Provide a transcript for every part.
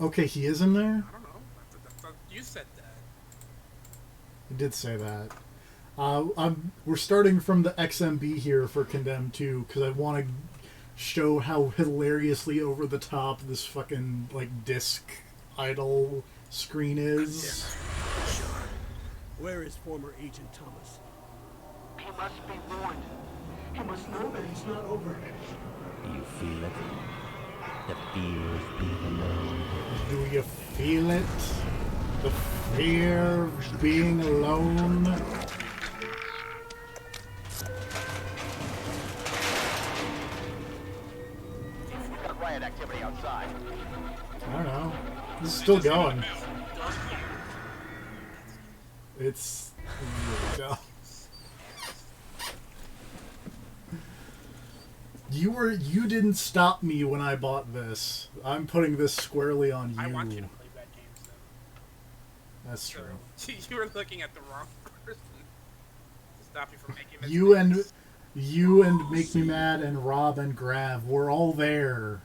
Okay, he is in there? I don't know. I thought you said that. I did say that. We're starting from the XMB here for Condemned 2 because I want to show how hilariously over the top this fucking like disc idle screen is. Where is former Agent Thomas? He must be warned. He must know that it's not over. Do you feel it? The fear of being alone. Do you feel it? The fear of being alone? We've got riot activity outside. I don't know. This is still going. It's really dumb. You didn't stop me when I bought this. I'm putting this squarely on you. I want you to play bad games, though. That's true. You were looking at the wrong person to stop you from making mistakes. You and Make Me Mad and Rob and Grav were all there.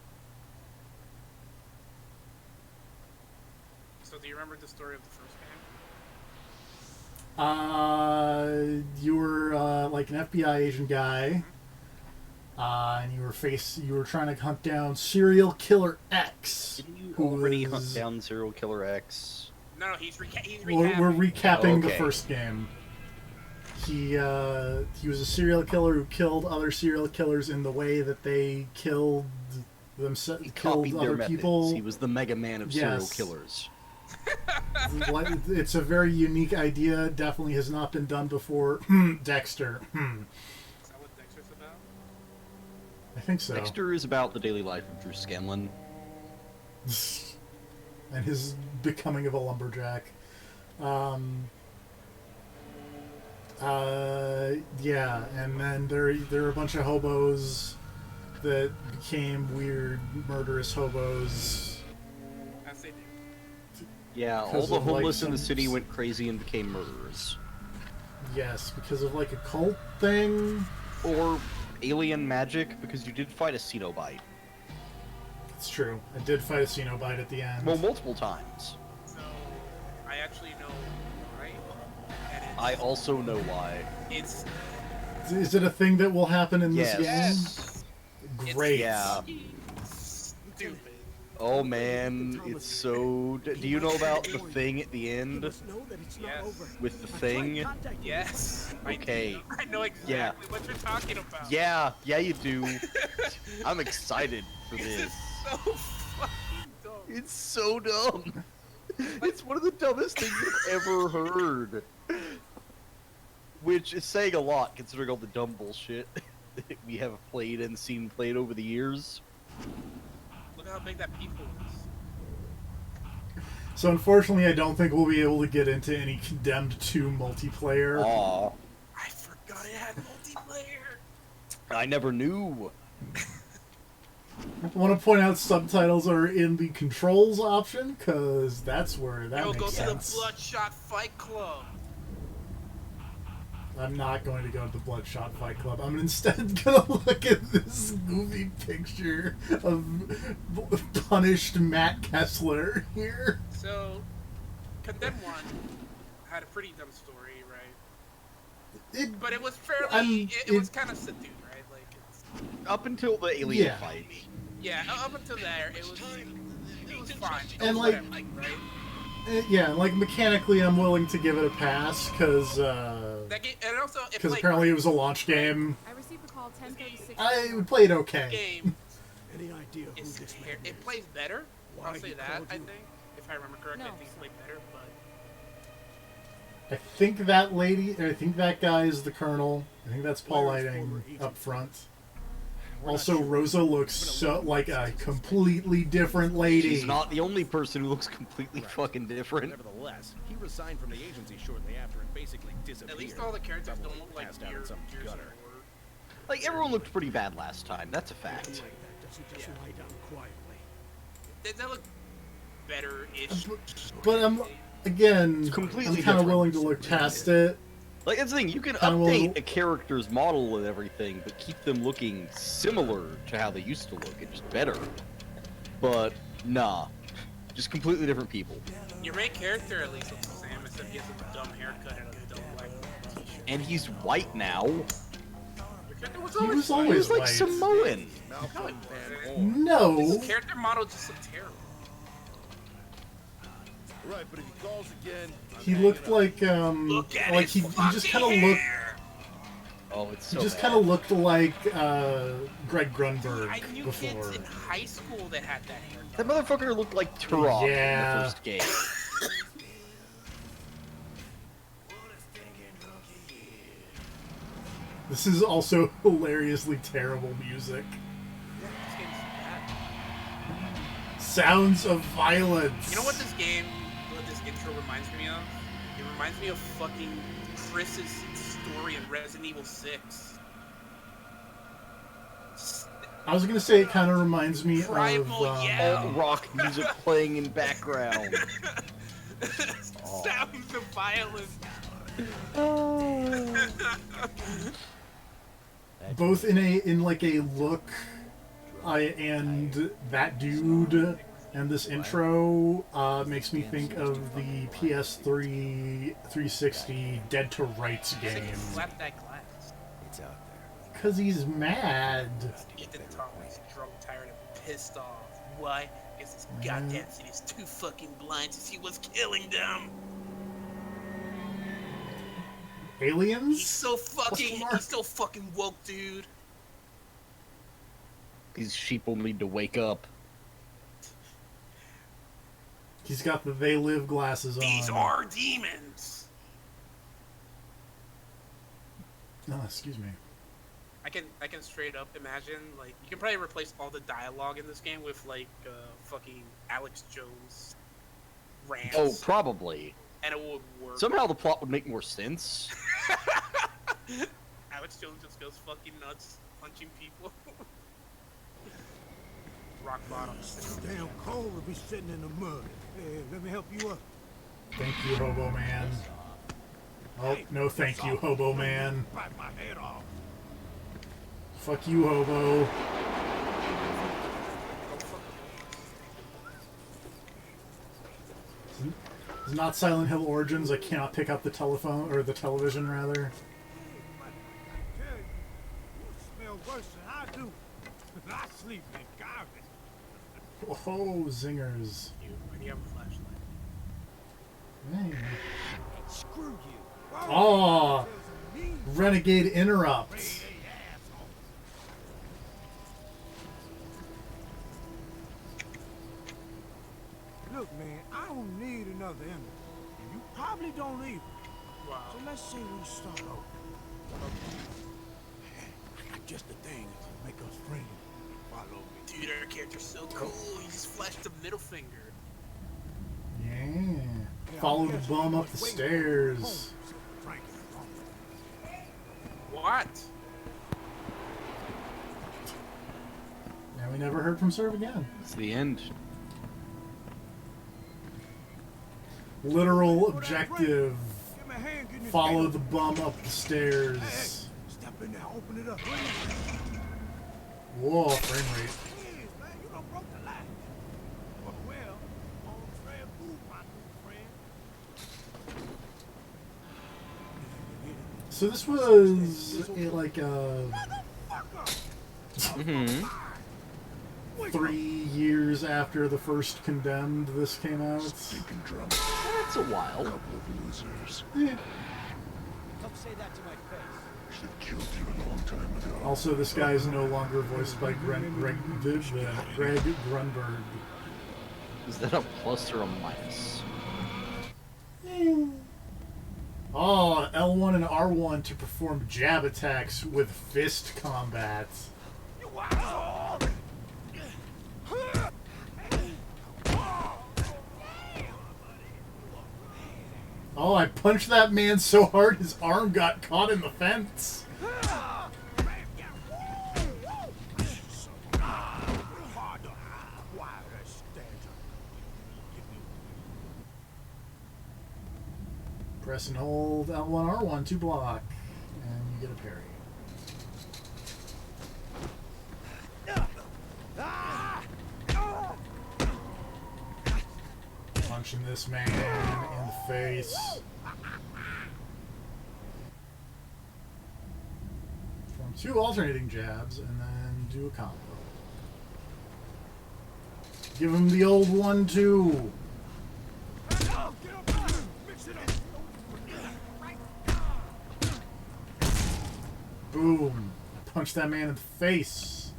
So do you remember the story of the first game? You were like an FBI agent guy. And you were trying to hunt down serial killer X. Didn't you already hunt down serial killer X? No, he's recapping. We're recapping the Okay. first game. He was a serial killer who killed other serial killers in the way that they killed themselves, He killed copied their other methods. people. He was the Mega Man of serial Yes. killers. It's a very unique idea. Definitely has not been done before. Dexter. Is that what Dexter's about? I think so. Dexter is about the daily life of Drew Scanlon. And his becoming of a lumberjack. Yeah, and then there are a bunch of hobos that became weird, murderous hobos. As they do. Yeah, all Because the of, like, homeless in the some- city went crazy and became murderers. Yes, because of like a cult thing. Or alien magic, because you did fight a Cenobite. It's true. I did fight a Cenobite at the end. Well, multiple times. So, I actually know why. And I also know why. it's Is it a thing that will happen in this Yes. game? Great. Yeah. stupid. Oh man, it's so... Do you know about the thing at the You end? must know that it's not Yes. over. With the I tried thing? contacting you. Yes. Okay. I know exactly what you're talking about. Yeah, you do. I'm excited for This this. is so fucking dumb. It's so dumb. It's one of the dumbest things I've ever heard. Which is saying a lot, considering all the dumb bullshit that we have played and seen played over the years. Look how big that people is. So unfortunately, I don't think we'll be able to get into any Condemned 2 multiplayer. Aw, I forgot it had multiplayer. I never knew. I want to point out subtitles are in the controls option, because that's where that Yo, makes go sense. to the Bloodshot Fight Club. I'm not going to go to the Bloodshot Fight Club. I'm instead going to look at this goofy picture of punished Matt Kessler here. So, Condemned 1 had a pretty dumb story, right? But it was fairly. It was kind of subdued, right? Like, it's, Up until the alien Yeah. fight. yeah, up until there, it was fine. It And, was like- whatever, right? Yeah, like mechanically, I'm willing to give it a pass because That game, and also it played apparently it was a launch game. I received a call 10:36. I would play it okay. game. Any idea who Is this man it is? plays better. Why I'll he say that. called I you? think, if I remember correctly, No, I think it sir. played better. But I think that lady, I think that guy is the Colonel. I think that's Paul Where is Lighting former Agent up front. We're not Also, sure. Rosa looks so like a completely different lady. She's not the only person who looks completely fucking different. Nevertheless, he resigned from the agency shortly after and basically disappeared. at least all the characters Probably don't look like passed out in years some of gutter. war. Like, everyone looked pretty bad last time, that's a fact. Like that doesn't just lie down quietly. They look better-ish. But again, It's completely I'm kind of different. willing to look past it. Like, that's the thing, you can Kinda will- update a character's model and everything, but keep them looking similar to how they used to look, and just better. But, nah. Just completely different people. Your main character at least looks the same, except he has a dumb haircut and a dumb black t-shirt. And he's white now. Your character was He always was white. He always was like white. Samoan. Malcolm Van Horn. No. His character model just looked terrible. Right, but if he calls again, I'm He hanging looked up. like Look at his he just kind of fucking looked. hair! Oh, it's He so just bad. kind of looked like Greg Grunberg I knew before. kids in high school that had that haircut. That motherfucker looked like Turok Yeah. in the first game. This is also hilariously terrible music. This game's bad. Sounds of violence. You know what this intro reminds me of? It reminds me of fucking Chris's story in Resident Evil 6. I was gonna say it kind of reminds me Primal of. Yell. Alt rock music playing in background. Sounds of violence. Both in like a look, and that dude and this intro makes me think of the PS3 360 Dead to Rights game. Slap that glass. It's out there. Cause he's mad. Ethan Thomas, drunk, tired, and pissed off. Why? Because this goddamn city's too fucking blind to see what's killing them. Aliens? He's so fucking woke, dude. These sheep will need to wake up. He's got the They Live glasses on. These are demons. Oh, excuse me. I can straight up imagine, like, you can probably replace all the dialogue in this game with, like, fucking Alex Jones rants. Oh, probably. And it would work. Somehow the plot would make more sense. Alex Jones just goes fucking nuts, punching people. Rock bottom. It's damn cold to be sitting in the mud. Hey, let me help you up. Thank you, Hobo Man. Oh, no thank you, Hobo Man. Bite my head off. Fuck you, Hobo. It's not Silent Hill Origins. I cannot pick up the telephone, or the television, rather. Hey, you smell worse than I do. I sleep in garbage. Oh, zingers. You already have a flashlight. Hey. Screw you. Oh, Renegade Interrupt. Look, man, I don't need another enemy. And you probably don't either. Wow. So let's say we start over. Just the thing to make us friends. Follow me. Dude, our character's so cool. He just flashed the middle finger. Yeah. Follow the bum up the stairs. What? And we never heard from Serve again. It's the end. Literal objective. Give me a hand getting this Follow gate the bum up the stairs. Step in there, open it up. Whoa, frame rate. Please, man, you done broke the line. Well, on Fred Boo, my new friend. So this was like Motherfucker! 3 years after the first Condemned this came out. That's a while. Yeah. Don't say that to my face. Also, this guy is no longer voiced by Greg Grunberg. Is that a plus or a minus? Oh, L1 and R1 to perform jab attacks with fist combat. You asshole! Oh, I punched that man so hard his arm got caught in the fence. Press and hold L1, R1 to block, and you get a parry. Punching this man in the face. Form 2 alternating jabs and then do a combo. Give him the old 1-2. Boom. Punch that man in the face.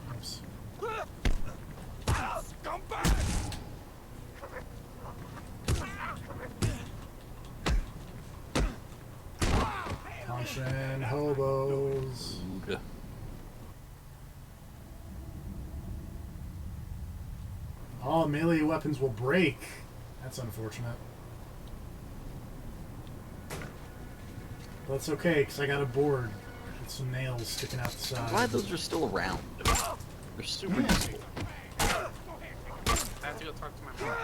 Oops. Punching hobos. All melee weapons will break. That's unfortunate. But that's okay, because I got a board with some nails sticking out the side. I'm glad those are still around. They're super useful. I have to go talk to my mom.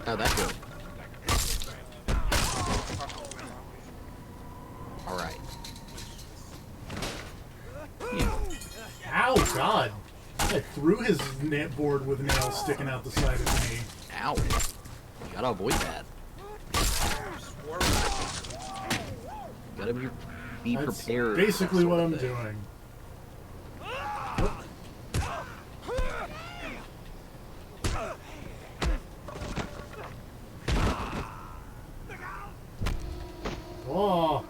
How'd that go? Alright. Ow, God! I threw his board with nails sticking out the side of me. Ow. You gotta avoid that. You gotta be That's prepared. basically what I'm doing. Oh!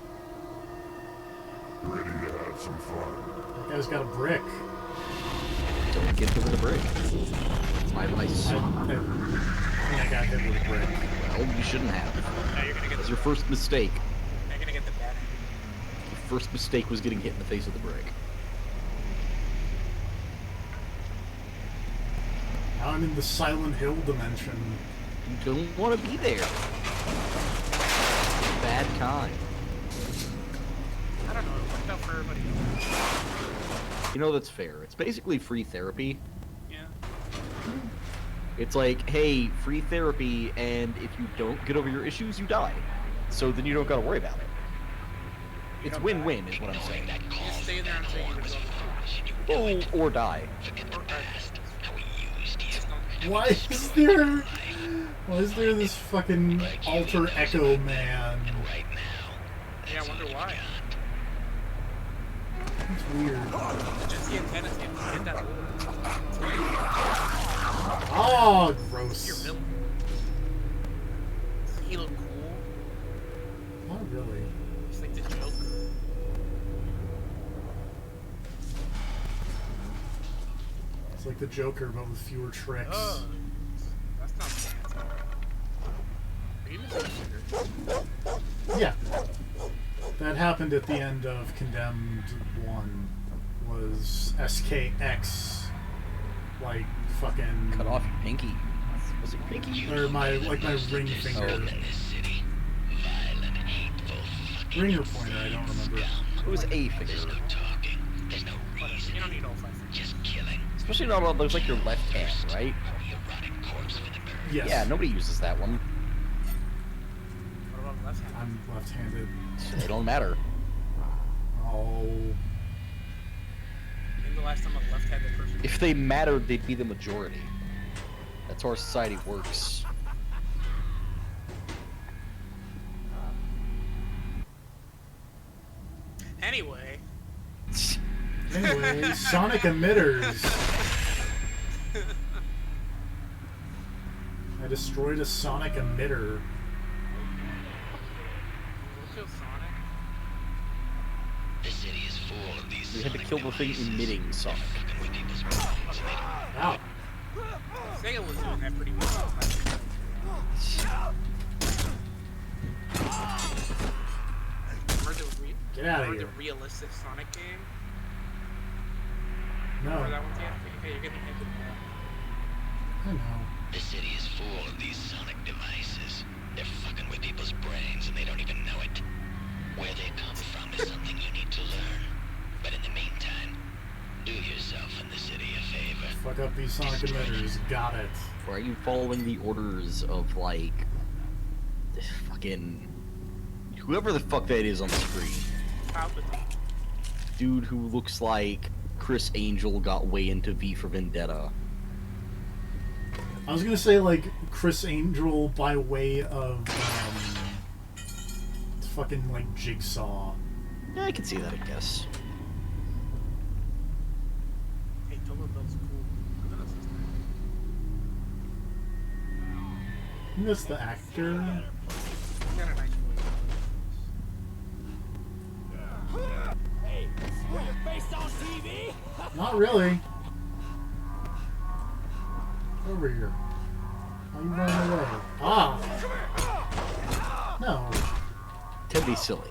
Ready to have some fun. That guy's got a brick. Don't get hit with a brick. That's my advice. I think I got hit with a brick. Well, you shouldn't have. Now you're gonna get That's your first mistake. You're gonna get the bad. Your first mistake was getting hit in the face with a brick. Now I'm in the Silent Hill dimension. You don't want to be there. Bad kind. I don't know. It worked out for everybody else. You know, that's fair. It's basically free therapy. Yeah. It's like, hey, free therapy, and if you don't get over your issues, you die. So then you don't gotta worry about it. It's win-win, is what I'm saying. You just stay there until you resolve Or die. Why is there this fucking alter echo man? Yeah, I wonder why. It's weird. Just the antennas get that. Oh, Your gross. villain. Does he look cool? Not really. He's like the Joker. It's like the Joker, but with fewer tricks. Oh, that's not fancy. Are you missing a finger? Yeah. That happened at the end of Condemned 1. Was SKX, like, fucking... Cut off your pinky. Was it pinky? Or my ring finger. Ring or pointer, I don't remember. It was a finger. You don't need all 5 fingers. Especially not on those, like, your left hand, right? Yes. Yeah, nobody uses that one. What about left hand? I'm left-handed. It don't matter. Oh. When the last time a left-handed person? If they mattered, they'd be the majority. That's how our society works. Anyway. Anyway, sonic emitters. I destroyed a sonic emitter. We'll kill Sonic. The city is full of these. We had to kill the thing emitting Sonic. Ow. Sega was doing that pretty well. Get out of Remember here. the realistic Sonic game? No. Remember that one, Dan? Hey, you're getting into that. I know. The city is full of these sonic devices. They're fucking with people's brains and they don't even know it. Where they come from is something you need to learn. But in the meantime, do yourself and the city a favor. Fuck up these sonic emitters. Got it. Or are you following the orders of, like, fucking... whoever the fuck that is on the screen? Palpatine. dude who looks like Chris Angel got way into V for Vendetta. I was gonna say like Chris Angel by way of fucking like Jigsaw. Yeah, I can see that, I guess. Hey, Total Bill's cool. Look at this guy. I think that's the actor. He got a nice voice. Hey, see your face on TV? Not really. Over here. Why are you running away? Ah! No, That'd be silly.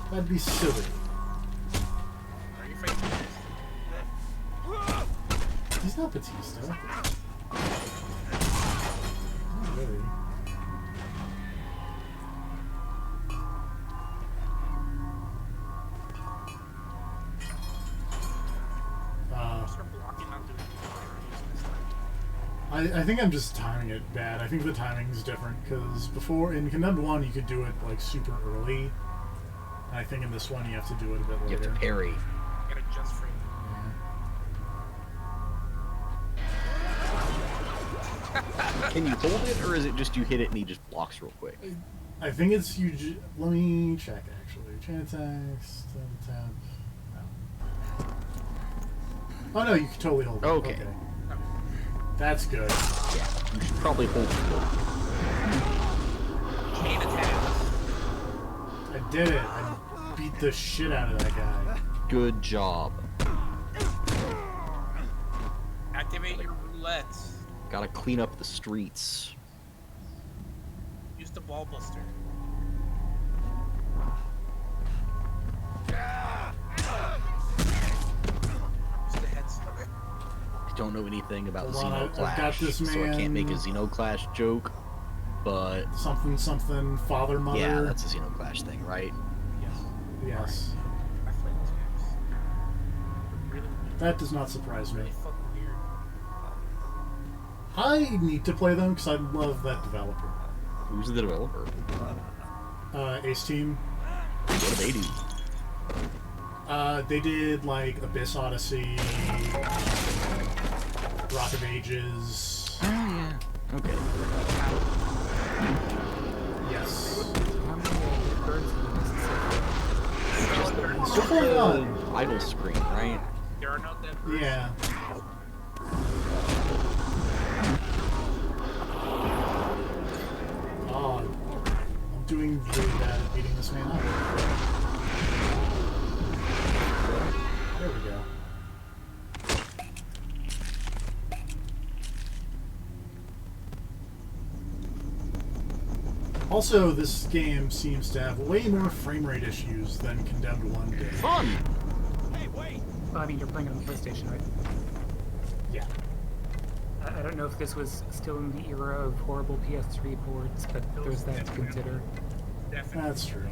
that'd be silly. Are you fighting this? He's not Batista. Not really. Start blocking, not doing I think I'm just timing it bad. I think the timing's different because before in Condemned 1 you could do it like super early. And I think in this one you have to do it a bit later. You have to parry. Get it just frame. Can you hold it, or is it just you hit it and he just blocks real quick? I think it's you. Let me check actually. Chain attacks. Tab. No. Oh no, you can totally hold it. Okay. That's good. Yeah, you should probably hold it. Chain attacks. I did it. I beat the shit out of that guy. Good job. Activate your roulettes. Gotta clean up the streets. Use the ball buster. Use the head slugger. I don't know anything about Hold on, I've got Xenoclash, this so I man. can't make a Xenoclash joke. But Something something father mother. yeah, that's a Xenoclash thing, right? Yes. Yes. I play those games. They're really weird. That does not surprise me. Really fucking weird. I need to play them because I love that developer. Who's the developer? Ace Team. What do they do? They did like Abyss Odyssey, Rock of Ages. Oh yeah. Okay. Yes. How many birds So far none. Idle screen, right? There are no dead birds. Yeah. Oh, I'm doing really bad at beating this man up. There we go. Also, this game seems to have way more frame rate issues than Condemned 1 did. Fun! Hey, wait! Well, I mean, you're playing it on the PlayStation, right? Yeah. I don't know if this was still in the era of horrible PS3 ports, but there's that to consider. Definitely. That's true.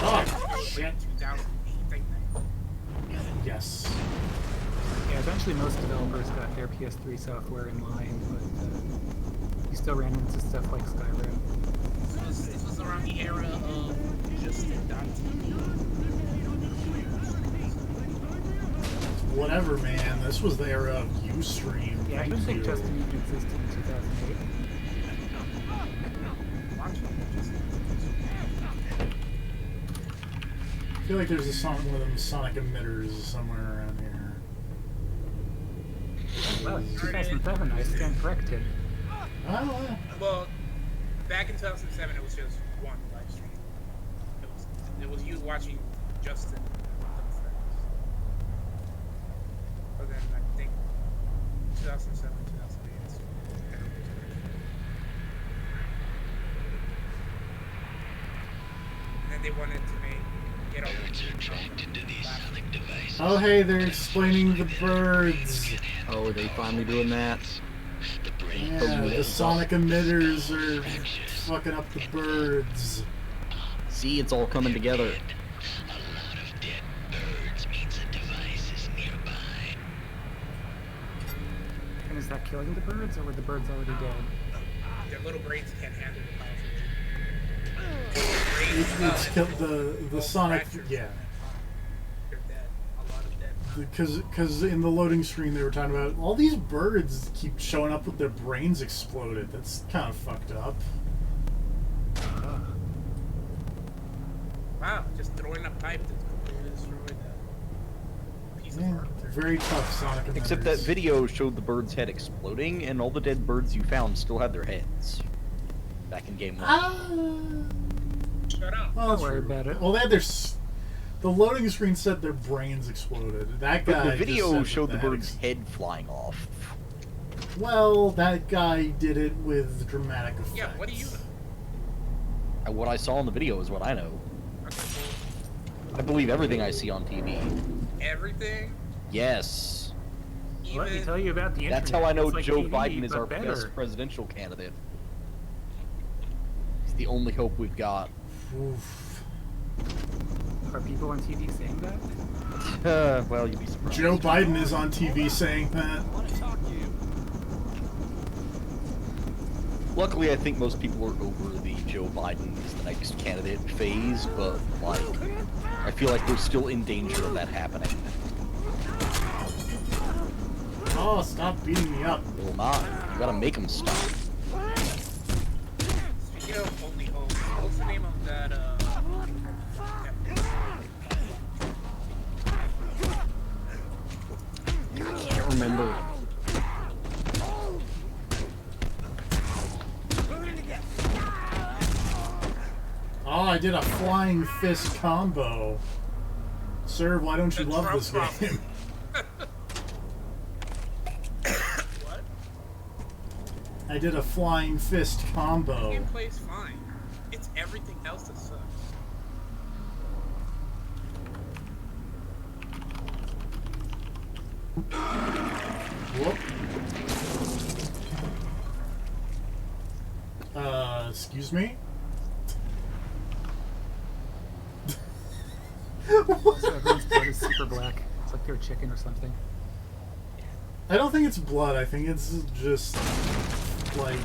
Oh, shit. 2008, I think. Yes. Yeah, eventually most developers got their PS3 software in line, but you still ran into stuff like Skyrim. This was around the era of Justin.tv. Whatever, man. This was the era of Ustream. Yeah, I don't Thank think you. Justin even existed in 2008. I feel like there's one of them sonic emitters somewhere around here. Well, 2007, I stand corrected. I don't know. Well, back in 2007, it was just one live stream. It was you watching Justin with them friends. But then I think 2007, 2008. And then they wanted to get all Birds are attracted to these sonic devices. Oh, hey, they're explaining the birds. Oh, are they finally doing that? The brain Yeah, the sonic emitters are fucking up the birds. See, it's all coming together. A lot of dead birds means a device is nearby. And is that killing the birds, or were the birds already dead? Their little brains can't handle the powerful It's killed the Sonic. Yeah. They're dead. A lot of dead. Because in the loading screen they were talking about all these birds keep showing up with their brains exploded. That's kind of fucked up. Wow, just throwing a pipe that's completely destroyed that piece of art. Very tough Sonic. Except that video showed the bird's head exploding, and all the dead birds you found still had their heads. Back in game 1. Shut up. Well, Don't worry about it. Well, they had the loading screen said their brains exploded. That guy. But the video just showed said the that bird's head flying off. Well, that guy did it with dramatic effects. Yeah, what do you know? What I saw in the video is what I know. Okay, cool. I believe everything I see on TV. Everything? Yes. Even... Let me tell you about the internet. That's how I know It's like Joe TV, Biden is but our better. best presidential candidate. He's the only hope we've got. Oof. Are people on TV saying that? Well, you'd be surprised. Joe Biden is on TV saying that. Luckily, I think most people are over the Joe Biden is the next candidate phase, but, like, I feel like we're still in danger of that happening. Oh, stop beating me up. Will not. You gotta make them stop. Speaking of only hope, what's the name of that, I can't remember. Oh, I did a flying fist combo. Sir, why don't you The love Trump this problem. game? What? I did a flying fist combo. Gameplay's fine. It's everything else that sucks. Whoop. Excuse me? So everyone's blood is super black. It's like they're chicken or something. I don't think it's blood. I think it's just, like,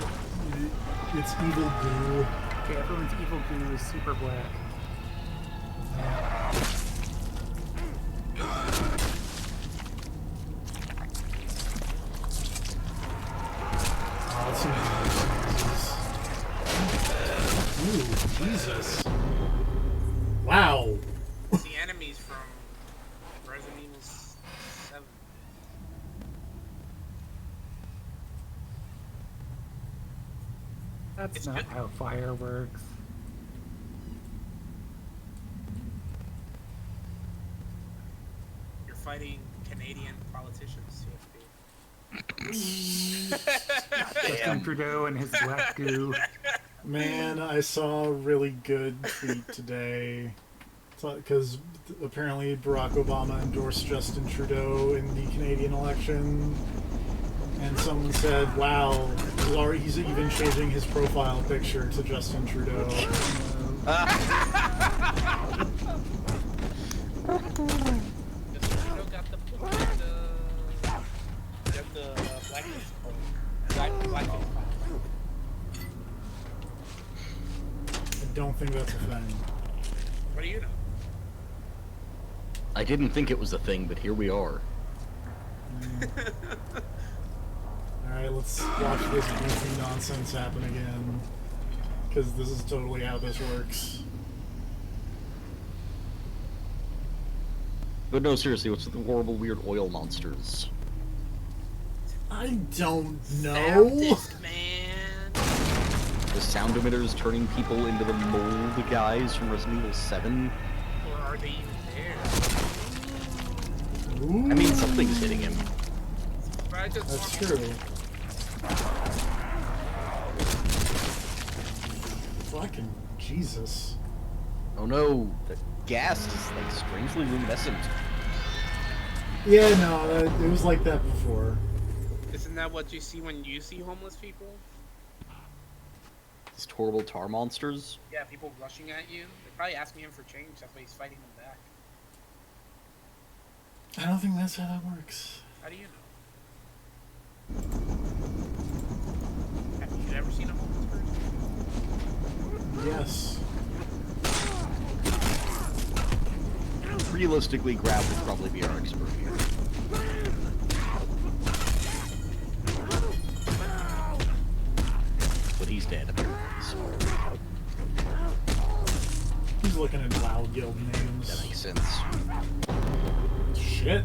it's evil goo. Okay, everyone's evil goo is super black. Oh, let's see what this is. Ooh, Jesus. Wow. It's the enemies from Resident Evil 7. That's It's not good. how fire works. You're fighting Canadian politicians, CFP. Justin Trudeau and his black goo. Man, I saw a really good tweet today. Because apparently Barack Obama endorsed Justin Trudeau in the Canadian election. And someone said, wow, he's even changing his profile picture to Justin Trudeau. I don't think that's a thing. What do you know? I didn't think it was a thing, but here we are. Alright, let's watch this goofy nonsense happen again. Because this is totally how this works. But no, seriously, what's with the horrible, weird oil monsters? I don't know. Sound disc, man. The sound emitters turning people into the mold guys from Resident Evil 7? Or are they even there? Ooh, I mean, something's hitting him. But I just that's want- true. Fucking Jesus. Oh no, the gas is like strangely luminescent. Yeah, no, it was like that before. Isn't that what you see when you see homeless people? These horrible tar monsters. Yeah, people rushing at you. They're probably asking him for change. That's why he's fighting them back. I don't think that's how that works. How do you know? realistically, Grab would probably be our expert here. But he's dead, apparently, so... He's looking at Loud Guild names. That makes sense. Shit.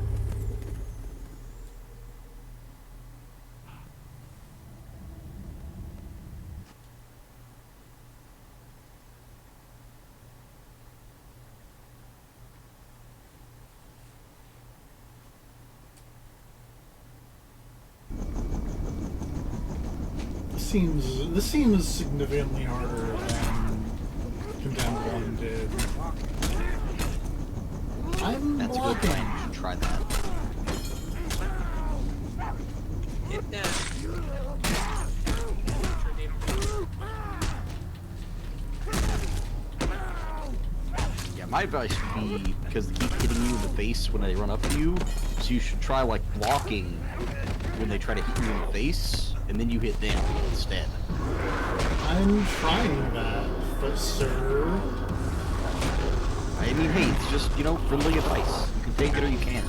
This seems significantly harder than Condemned 1 did. I'm That's blocking. a good plan. You should try that. Hit them. Yeah, my advice would be, because they keep hitting you in the face when they run up to you, so you should try, like, blocking when they try to hit you in the face, and then you hit them instead. I'm trying that, but sir... I mean, hey, it's just, you know, friendly advice. You can take it or you can't.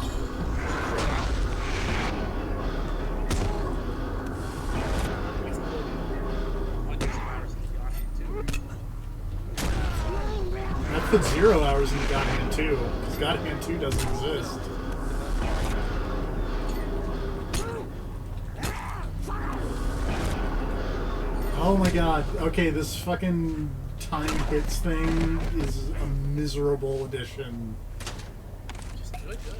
I put 0 hours into God Hand 2, because God Hand 2 doesn't exist. Oh my god, okay, this fucking time hits thing is a miserable addition. Just do it good.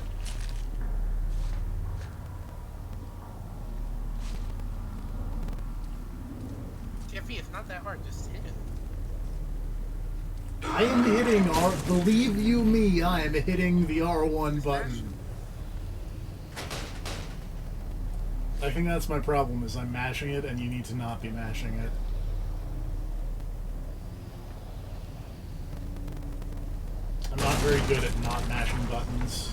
Jeffy, it's not that hard, just hit it. I am hitting believe you me, I am hitting the R1 button. I think that's my problem, is I'm mashing it and you need to not be mashing it. I'm not very good at not mashing buttons.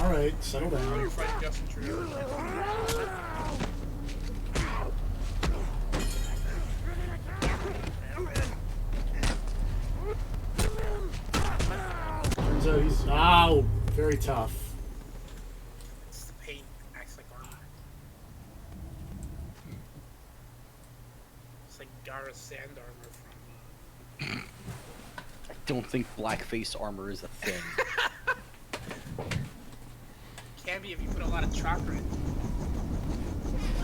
Alright, settle down. You're fighting Justin Trudeau. Turns out he's... Ow! Very tough. It's the paint acts like armor. It's like Gara's sand armor from... I don't think blackface armor is a thing. Can be if you put a lot of chakra in.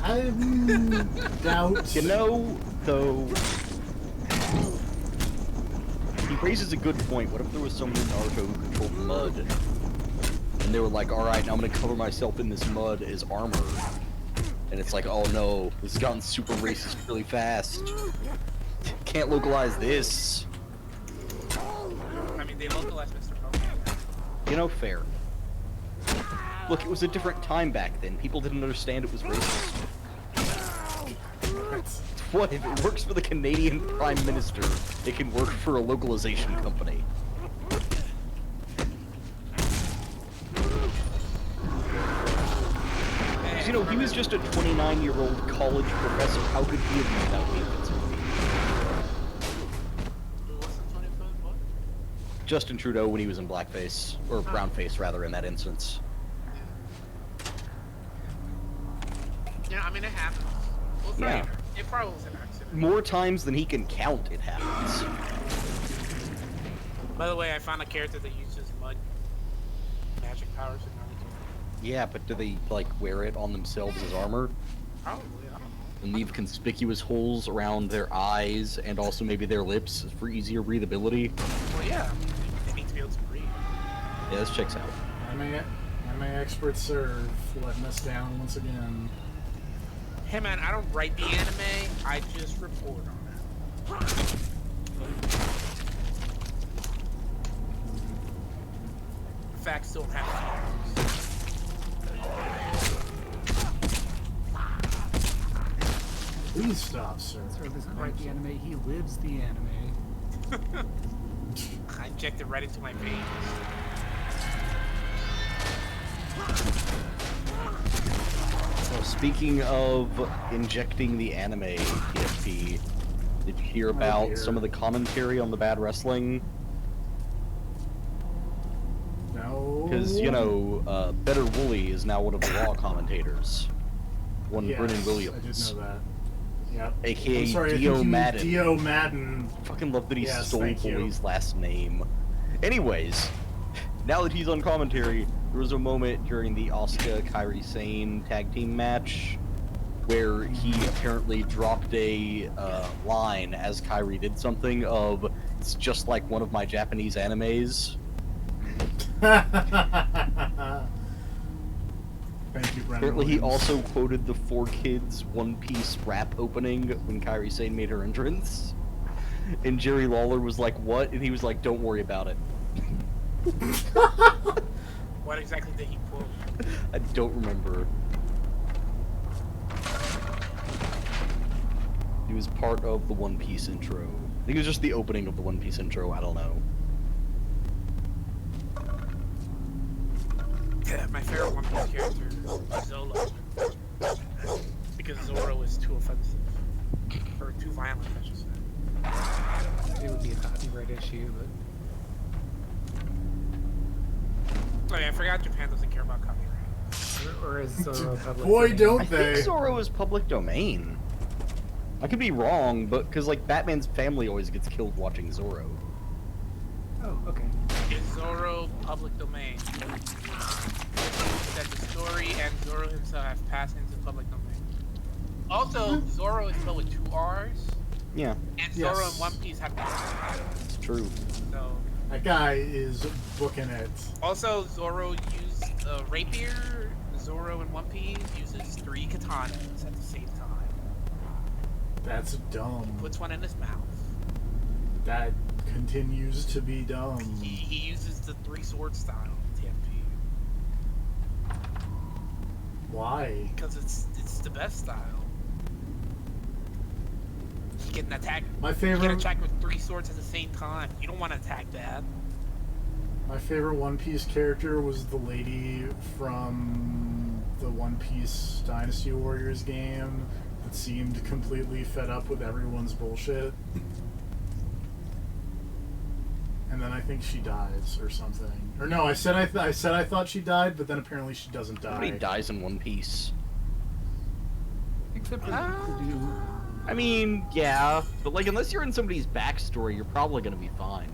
I doubt... You know, though... He raises a good point. What if there was someone in Naruto who controlled mud? And they were like, alright, now I'm gonna cover myself in this mud as armor. And it's like, oh no, this has gotten super racist really fast. Can't localize this. I mean, they localized Mr. Pokemon. You know, fair. Look, it was a different time back then. People didn't understand it was racist. What, if it works for the Canadian Prime Minister, it can work for a localization company. Because, you know, he was just a 29-year-old college professor. How could he have known that would be offensive? Who was the 25th one? Justin Trudeau when he was in blackface, or brownface rather, in that instance. Yeah, I mean it happens. Well, it's Yeah. not even, it probably was an accident. More times than he can count, it happens. By the way, I found a character that uses mud magic powers in Naruto. Yeah, but do they, like, wear it on themselves as armor? Probably, I don't know. And leave conspicuous holes around their eyes and also maybe their lips for easier breathability? Well, yeah, they need to be able to breathe. Yeah, this checks out. Anime experts serve, letting us down once again. Hey man, I don't write the anime, I just report on it. Facts don't have feelings. Please stop, sir. Sir doesn't write the anime, he lives the anime. I inject it right into my veins. So speaking of injecting the anime, PFP, did you hear about some of the commentary on the bad wrestling? No. Because, you know, Better Wooly is now one of the Raw commentators. One Yes, Brennan Williams. I did know that. Yep. AKA I'm sorry, Dio Madden. Dio Madden. Fucking love that he Yes, stole thank you. Wooly's last name. Anyways, now that he's on commentary, there was a moment during the Asuka Kairi Sane tag team match where he apparently dropped a line as Kairi did something of, "It's just like one of my Japanese animes." Thank you, Brendan. Apparently he Williams. also quoted the 4Kids One Piece rap opening when Kairi Sane made her entrance. And Jerry Lawler was like, "What?" And he was like, "Don't worry about it." What exactly did he quote? I don't remember. He was part of the One Piece intro. I think it was just the opening of the One Piece intro, I don't know. Yeah, my favorite One Piece character is Zolo. Because Zoro is too offensive. Or too violent, I should say. It would be a copyright issue, but Oh yeah, I forgot Japan doesn't care about copyright. or is Zoro public? Boy, domain? don't I they? think Zoro is public domain. I could be wrong, but because like Batman's family always gets killed watching Zorro. Oh, okay. Is Zoro public domain? That the story and Zoro himself have passed into public domain. Also, Zoro is spelled with 2 R's, Yeah, and Zoro Yes. and One Piece have 1 R. it's true. So, That guy is booking it. also Zoro used a rapier. Zoro in One Piece uses 3 katanas at the same time. That's dumb. Puts one in his mouth. That continues to be dumb. He uses the 3 sword style TFP Why? because it's the best style. You can attack. My You can favorite, attack with 3 swords at the same time. You don't want to attack that. my favorite One Piece character was the lady from the One Piece Dynasty Warriors game that seemed completely fed up with everyone's bullshit. And then I think she dies or something. Or no, I said I thought she died, but then apparently she doesn't die. Nobody dies in One Piece. Except for the dude. I mean, yeah, but like unless you're in somebody's backstory, you're probably gonna be fine.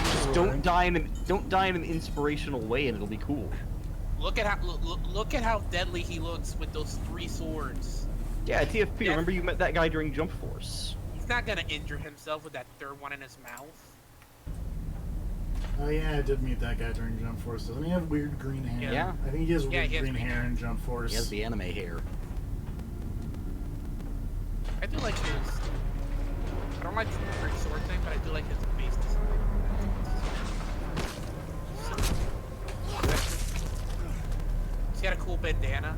Just don't die in an inspirational way, and it'll be cool. Look at how deadly he looks with those 3 swords. Yeah, TFP. Yeah. Remember you met that guy during Jump Force. He's not gonna injure himself with that 3rd one in his mouth. Oh yeah, I did meet that guy during Jump Force. Doesn't he have weird green hair? Yeah. I think he has Yeah, weird he has green green hair hair. in Jump Force. He has the anime hair. I do like his. I don't like the 3 sword thing, but I do like his base design. He's got a cool bandana.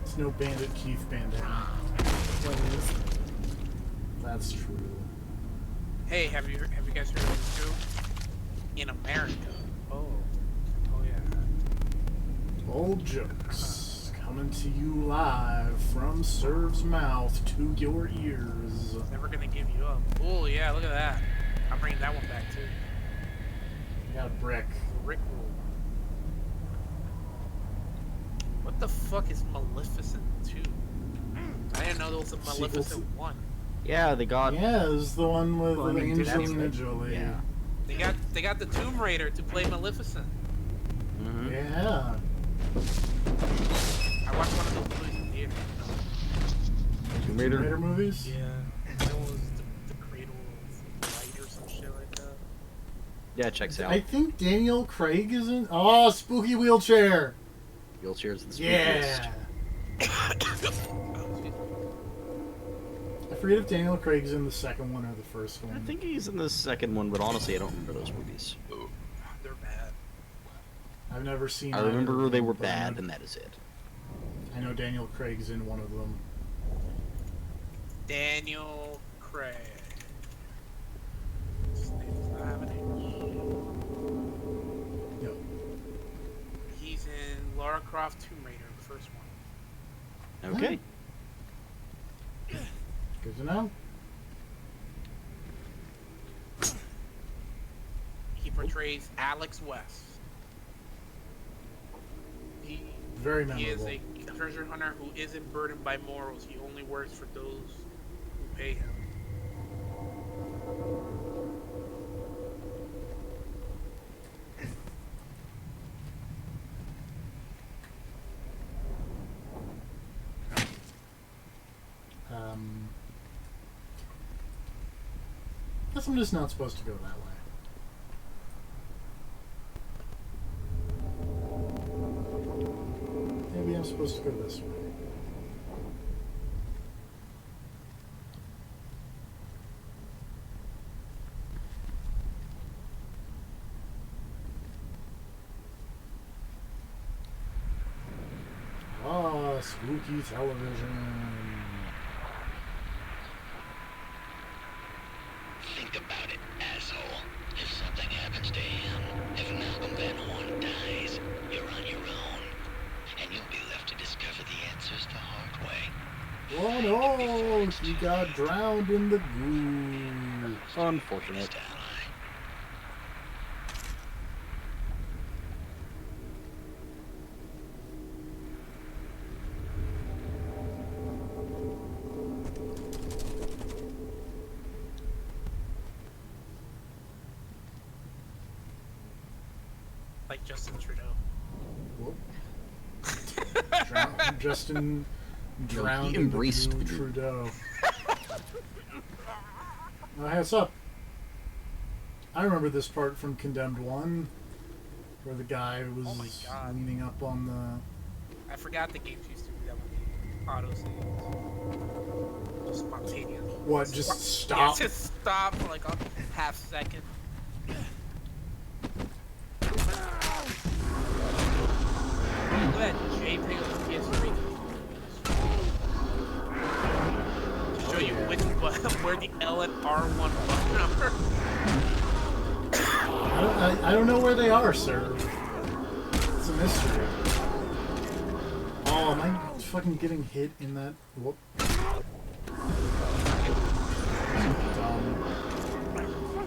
It's no Bandit Keith bandana. That's true. Hey, have you guys heard of this joke? In America. Oh yeah. Old jokes. Coming to you live from Serve's mouth to your ears. Never gonna give you up. Oh yeah, look at that. I'm bringing that one back too. Got a brick. Rick roll. What the fuck is Maleficent 2? I didn't know there was a Maleficent 1. Yeah, they got. Yeah, it was the one with Well, I mean, Angelina Jolie. Yeah. They got the Tomb Raider to play Maleficent. Mm-hmm. Yeah. I watched one of those movies in theater. Tomb Raider Raider. movies? Yeah. That was the Cradle of Light or some shit like that. Yeah, checks out. I think Daniel Craig is in. Oh, spooky wheelchair! Wheelchairs and Yeah! I forget if Daniel Craig's in the second one or the first one. I think he's in the second one, but honestly, I don't remember those movies. They're bad. I've never seen. I either remember of they them, were but bad, and that is it. I know Daniel Craig's in one of them. Daniel Craig. His name does not have an H. Yep. He's in Lara Croft Tomb Raider, the first one. Okay. Good to know. He portrays Alex West. He Very He is memorable. a treasure hunter who isn't burdened by morals. He only works for those who pay him. Guess I'm just not supposed to go that way. Maybe I'm supposed to go this way. Ah, spooky television. Think about it, asshole. If something happens to him, if Malcolm Van Horn dies, you're on your own. And you'll be left to discover the answers the hard way. Oh no! She got drowned in the goo. Unfortunate. Mr. Ally. Like Justin Trudeau. Whoop. Justin drowned he in the embraced goo the goo. Trudeau. Oh, hey, what's up? I remember this part from Condemned 1, where the guy was Oh my God. leaning up on the... I forgot the games used to do that with auto saves. Just spontaneous. What, just Yeah, stop? just stop for like a half second. Look at that JPEG of the PS3. To show you which button, where the L and R1 button are. I don't know where they are, sir. It's a mystery. Oh, am I fucking getting hit in that? Whoop. Dumb.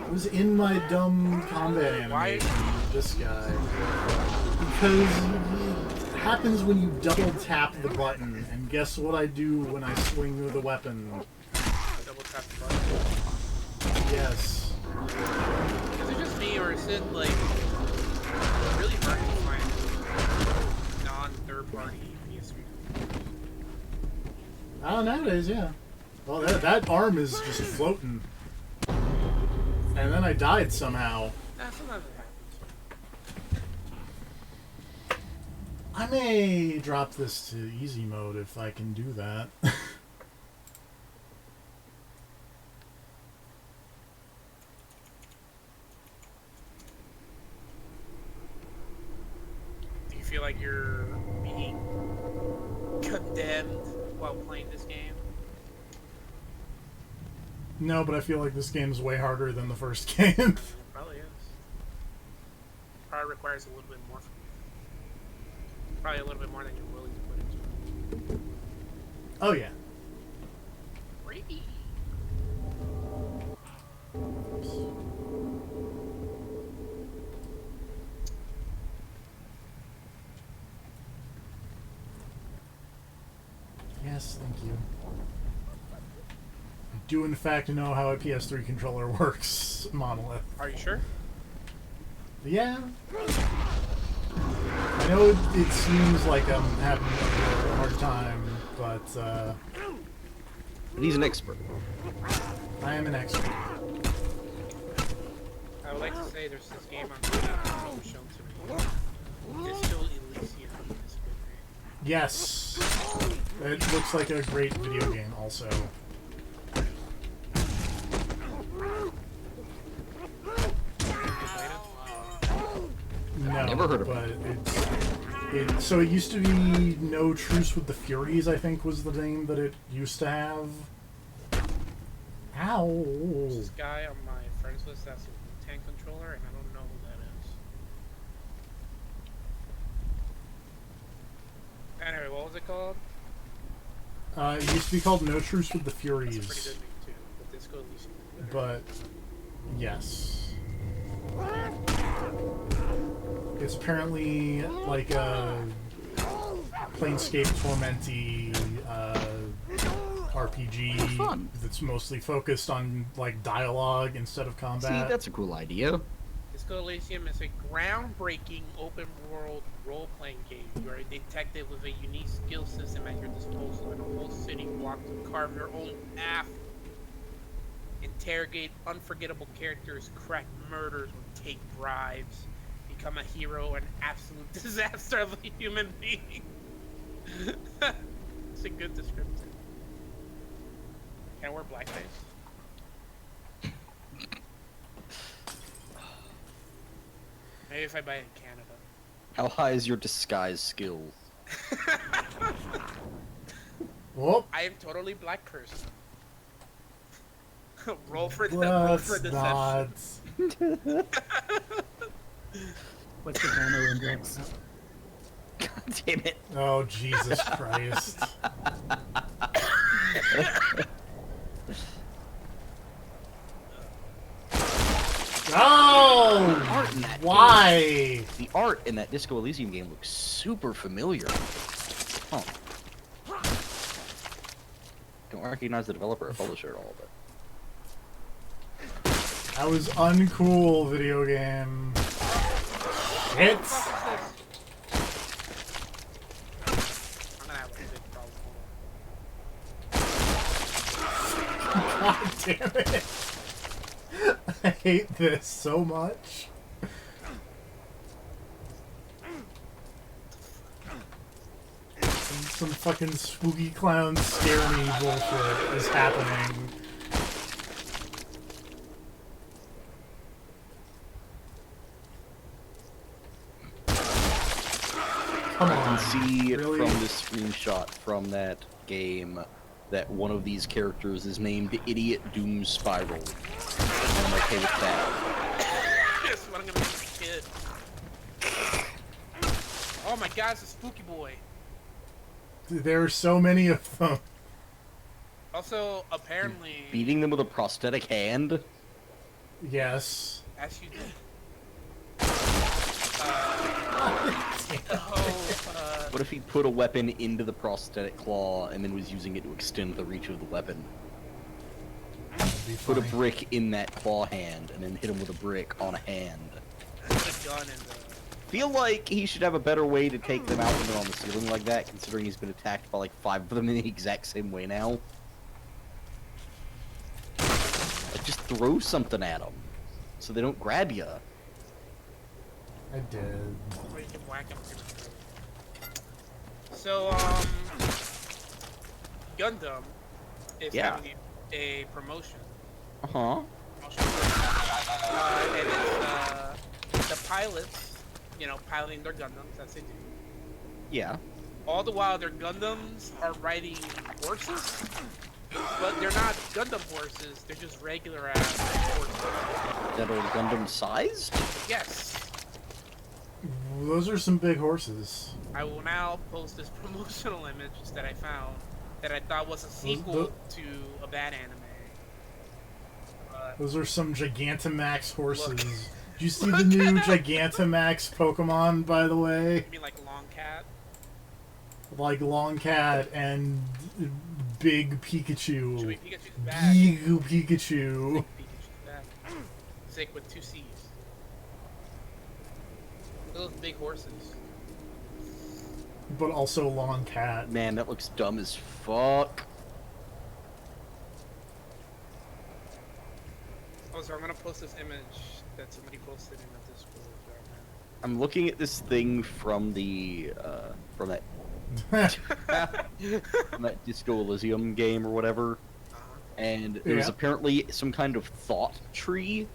It was in my dumb combat animation. This guy. Because it happens when you double tap the button, and guess what I do when I swing with the weapon? Double tap the button. Yes. Is it just me, or is it like really hard to find non-third-party PS3? Oh, nowadays, yeah. Well, that arm is just floating. And then I died somehow. Nah, sometimes it happens. I may drop this to easy mode if I can do that. Do you feel like you're being condemned while playing this game? No, but I feel like this game's way harder than the first game. Probably is. Probably requires a little bit more from you. Probably a little bit more than you're willing to put into it. Oh yeah. Freaky. Yes, thank you. I do in fact know how a PS3 controller works, Monolith. Are you sure? Yeah. I know it seems like I'm having a hard time, but He's an expert. I am an expert. I would like to say there's this game on that was shown to me. It's still Elysium. It's a good game. Yes. It looks like a great video game also. No, Never heard of but so it used to be No Truce with the Furies, I think was the name that it used to have. Ow. There's this guy on my friends list that's a Wu-Tang controller, and I don't know who that is. Anyway, what was it called? It used to be called No Truce with the It's a pretty Furies. good name too, but Disco Elysium is better. But yes. It's apparently like a Planescape Tormenty RPG Fun. that's mostly focused on like dialogue instead of combat. See, that's a cool idea. Disco Elysium is a groundbreaking open-world role-playing game. You are a detective with a unique skill system at your disposal and a whole city block to carve your own path. Interrogate unforgettable characters, crack murders, or take bribes. Become a hero and absolute disaster of a human being. It's a good descriptor. Can I wear blackface? Maybe if I buy it in Canada. How high is your disguise skill? Whoop. I am totally black person. roll for Let's deception. not. What's the Gano index? God damn it. Oh, Jesus Christ. Oh! Art in that Why? The art in that Disco Elysium game looks super familiar. Huh. Don't recognize the developer or publisher at all, but That was uncool, video game. Shit! I'm gonna have a big problem. God damn it. I hate this so much. Some fucking spooky clown scare me bullshit is happening. Come I on. can see Really? from this screenshot from that game that one of these characters is named Idiot Doom Spiral. And I'm okay with that. That's what I'm gonna make a kid. Oh my god, it's a spooky boy. There are so many of them. Also, apparently, Beating them with a prosthetic hand? Yes. as you do. What if he put a weapon into the prosthetic claw and then was using it to extend the reach of the weapon? That'd be Put a funny. brick in that claw hand and then hit him with a brick on a hand. Put a gun in the. Feel like he should have a better way to take them out when they're on the ceiling like that, considering he's been attacked by like 5 of them in the exact same way now. Like, just throw something at them so they don't grab you. I did. Or you can whack him through the throat. So, Gundam is Yeah. having a promotion. Uh-huh. And it's the pilots, you know, piloting their Gundams, as they do. Yeah. All the while, their Gundams are riding horses, but they're not Gundam horses. They're just regular ass horses. That are Gundam sized? Yes. those are some big horses. I will now post this promotional image that I found that I thought was a sequel to a bad anime. Those are some Gigantamax horses. Look. Did you see the new Gigantamax Pokemon, by the way? You mean like Long Cat? Like Long Cat and Big Pikachu. Chewy Pikachu's back. Big Pikachu. Pikachu's back. Sick with 2 C's. Look at those big horses. But also Long Cat. Man, that looks dumb as fuck. Oh, so I'm gonna post this image that somebody posted in the Discord right now. I'm looking at this thing from the from that from that Disco Elysium game or whatever, and there's apparently some kind of thought tree.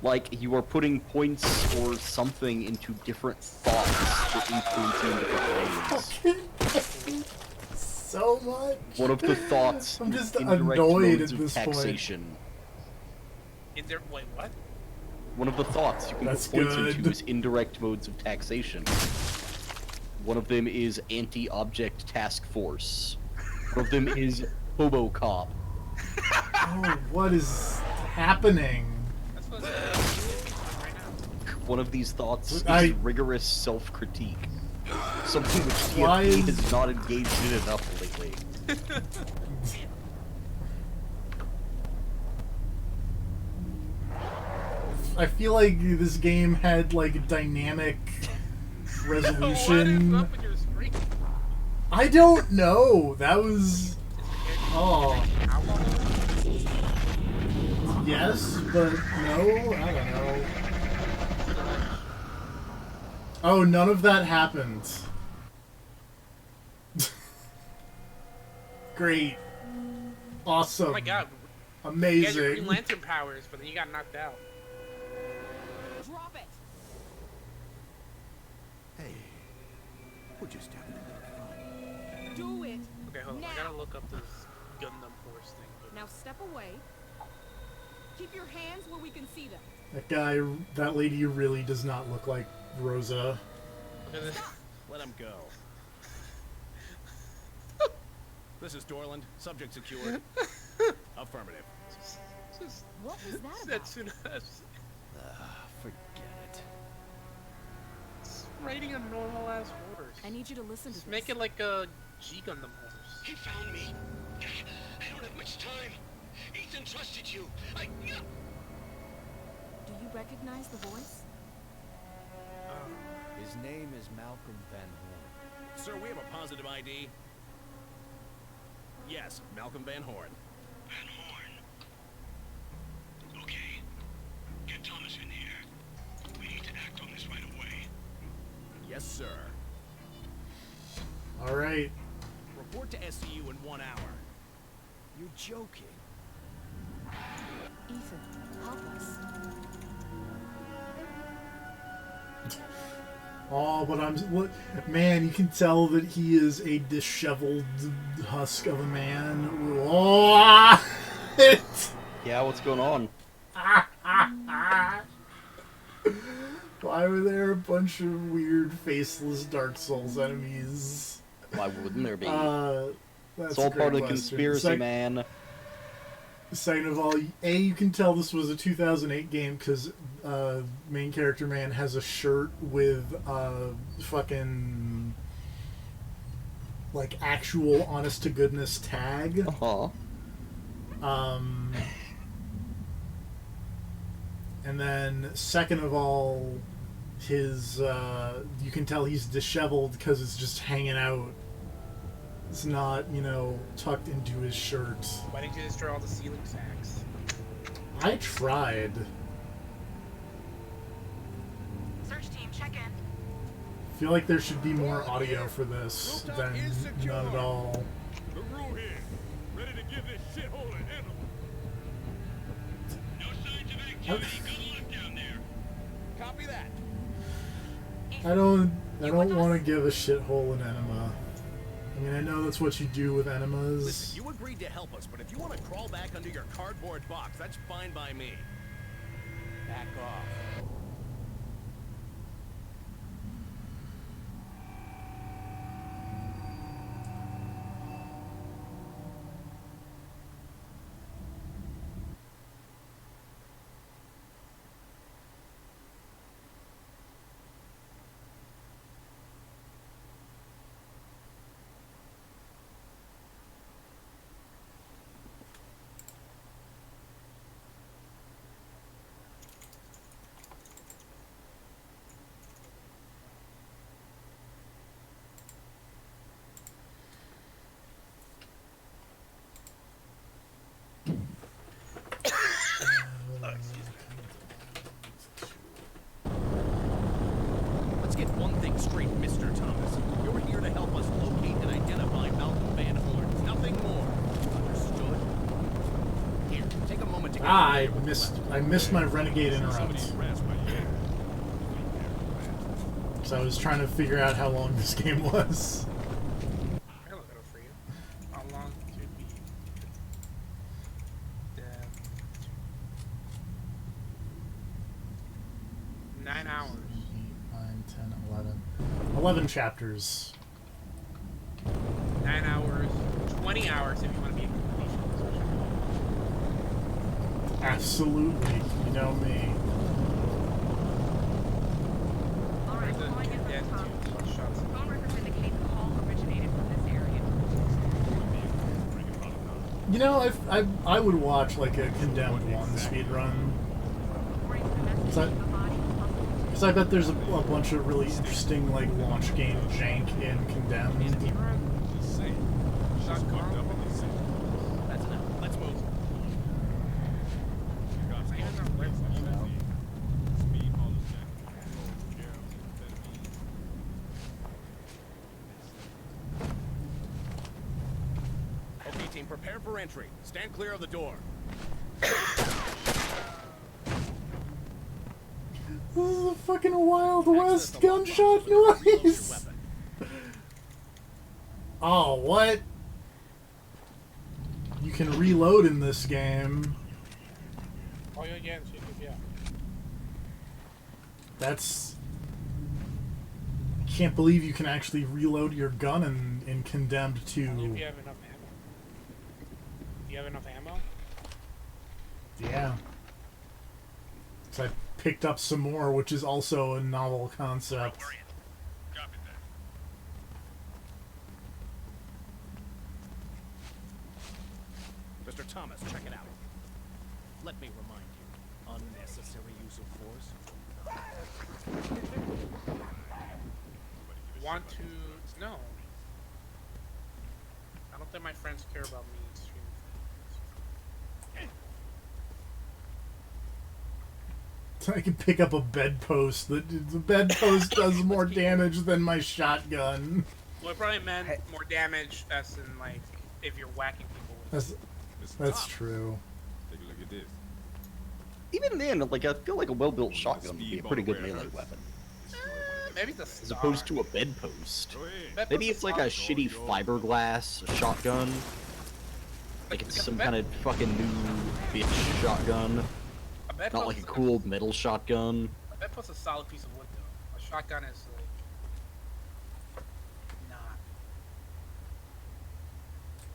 Like you are putting points or something into different thoughts that influence you in different ways. So much. One of the thoughts I'm just is indirect annoyed modes at of this taxation. Wait, what? One of the thoughts you can That's put points good. into is indirect modes of taxation. One of them is anti-object task force. One of them is hobo cop. Oh, what is happening? That's what I'm right now. One of these thoughts is I- rigorous self-critique. Something which Why TFT is- has not engaged in enough lately. I feel like this game had like dynamic What is resolution. up with your screen? I don't know. That was How long? yes, but no. I don't know. Oh, none of that happened. Great. Awesome. Oh my god. You had your Green Amazing. Lantern powers, but then you got knocked out. Drop it. Hey, we're just having a little fun. Do it. Okay, hold on. I Now. gotta look up this Gundam Force thing. Now step away. Keep your hands where we can see them. That guy, that lady really does not look like Rosa. Look at this. Let him go. This is Dorland. Subject secured. Affirmative. Just What was that about? Setsuna Forget it. writing a normal ass horse. I need you to listen to Just this. make it like a G Gundam horse. He found me. I don't have much time. Ethan trusted you. Do you recognize the voice? His name is Malcolm Van Horn. Sir, we have a positive ID. Yes, Malcolm Van Horn. Van Horn. Okay. Get Thomas in here. We need to act on this right away. Yes, sir. All right. Report to SCU in 1 hour. You're joking. Ethan, help us. Oh, but man, you can tell that he is a disheveled husk of a man. Oh, Yeah, what's going on? why were there a bunch of weird, faceless Dark Souls enemies? Why wouldn't there be? That's It's a all great part of the question. conspiracy, man. Second of all, you can tell this was a 2008 game because main character man has a shirt with fucking like actual honest to goodness tag. Uh-huh. And then second of all, his you can tell he's disheveled because it's just hanging out. It's not, tucked into his shirt. Why didn't you destroy all the ceiling sacks? I tried. Search team, check in. I feel like there should be more audio for this than none at all. LaRue here, ready to give this shithole an animal. No signs of activity. Good luck down there. Copy that. I don't want to give a shithole an enema. I mean, I know that's what you do with enemas. Listen, you agreed to help us, but if you want to crawl back under your cardboard box, that's fine by me. Back off. Ah, I missed my renegade interrupt. So I was trying to figure out how long this game was. I can look it up for you. How long to be? 9 hours. 8, 9, 10, 11. 11 chapters. 9 hours. 20 hours if you want to be a completionist. Absolutely, you know me. Alright, There's a calling in dead from the top. dude, Bloodshot's Phone records indicate the call originated from this area. You know, I would watch like a Condemned 1 speedrun. According to the message, So- a body was possible. Because I bet there's a bunch of really interesting like launch game jank in Condemned. That's enough. Let's move. Okay, team, prepare for entry. Stand clear of the door. This is a fucking Wild West Access the gunshot lockbox. Reload your noise! weapon. Oh, what? You can reload in this game. Oh, yeah, yeah. That's... Can't believe you can actually reload your gun in Condemned 2. Only if you have enough ammo. Do you have enough ammo? Yeah. So I picked up some more, which is also a novel concept. Mr. Thomas, check it out. Let me remind you, unnecessary use of force. Want to... No. I don't think my friends care about me streaming. So I can pick up a bedpost. The bedpost does more damage than my shotgun. Well, it probably meant more damage as in, like, if you're whacking people with That's true. Take a look at this. Even then, like I feel like a well-built shotgun would be a pretty good melee weapon, maybe the as opposed to a bedpost. Go ahead. That Maybe puts it's a like a solid- shitty fiberglass shotgun. Like it's some kind of fucking new bitch shotgun. I bet Not like a cool metal shotgun. That puts a solid piece of wood though. A shotgun is like not.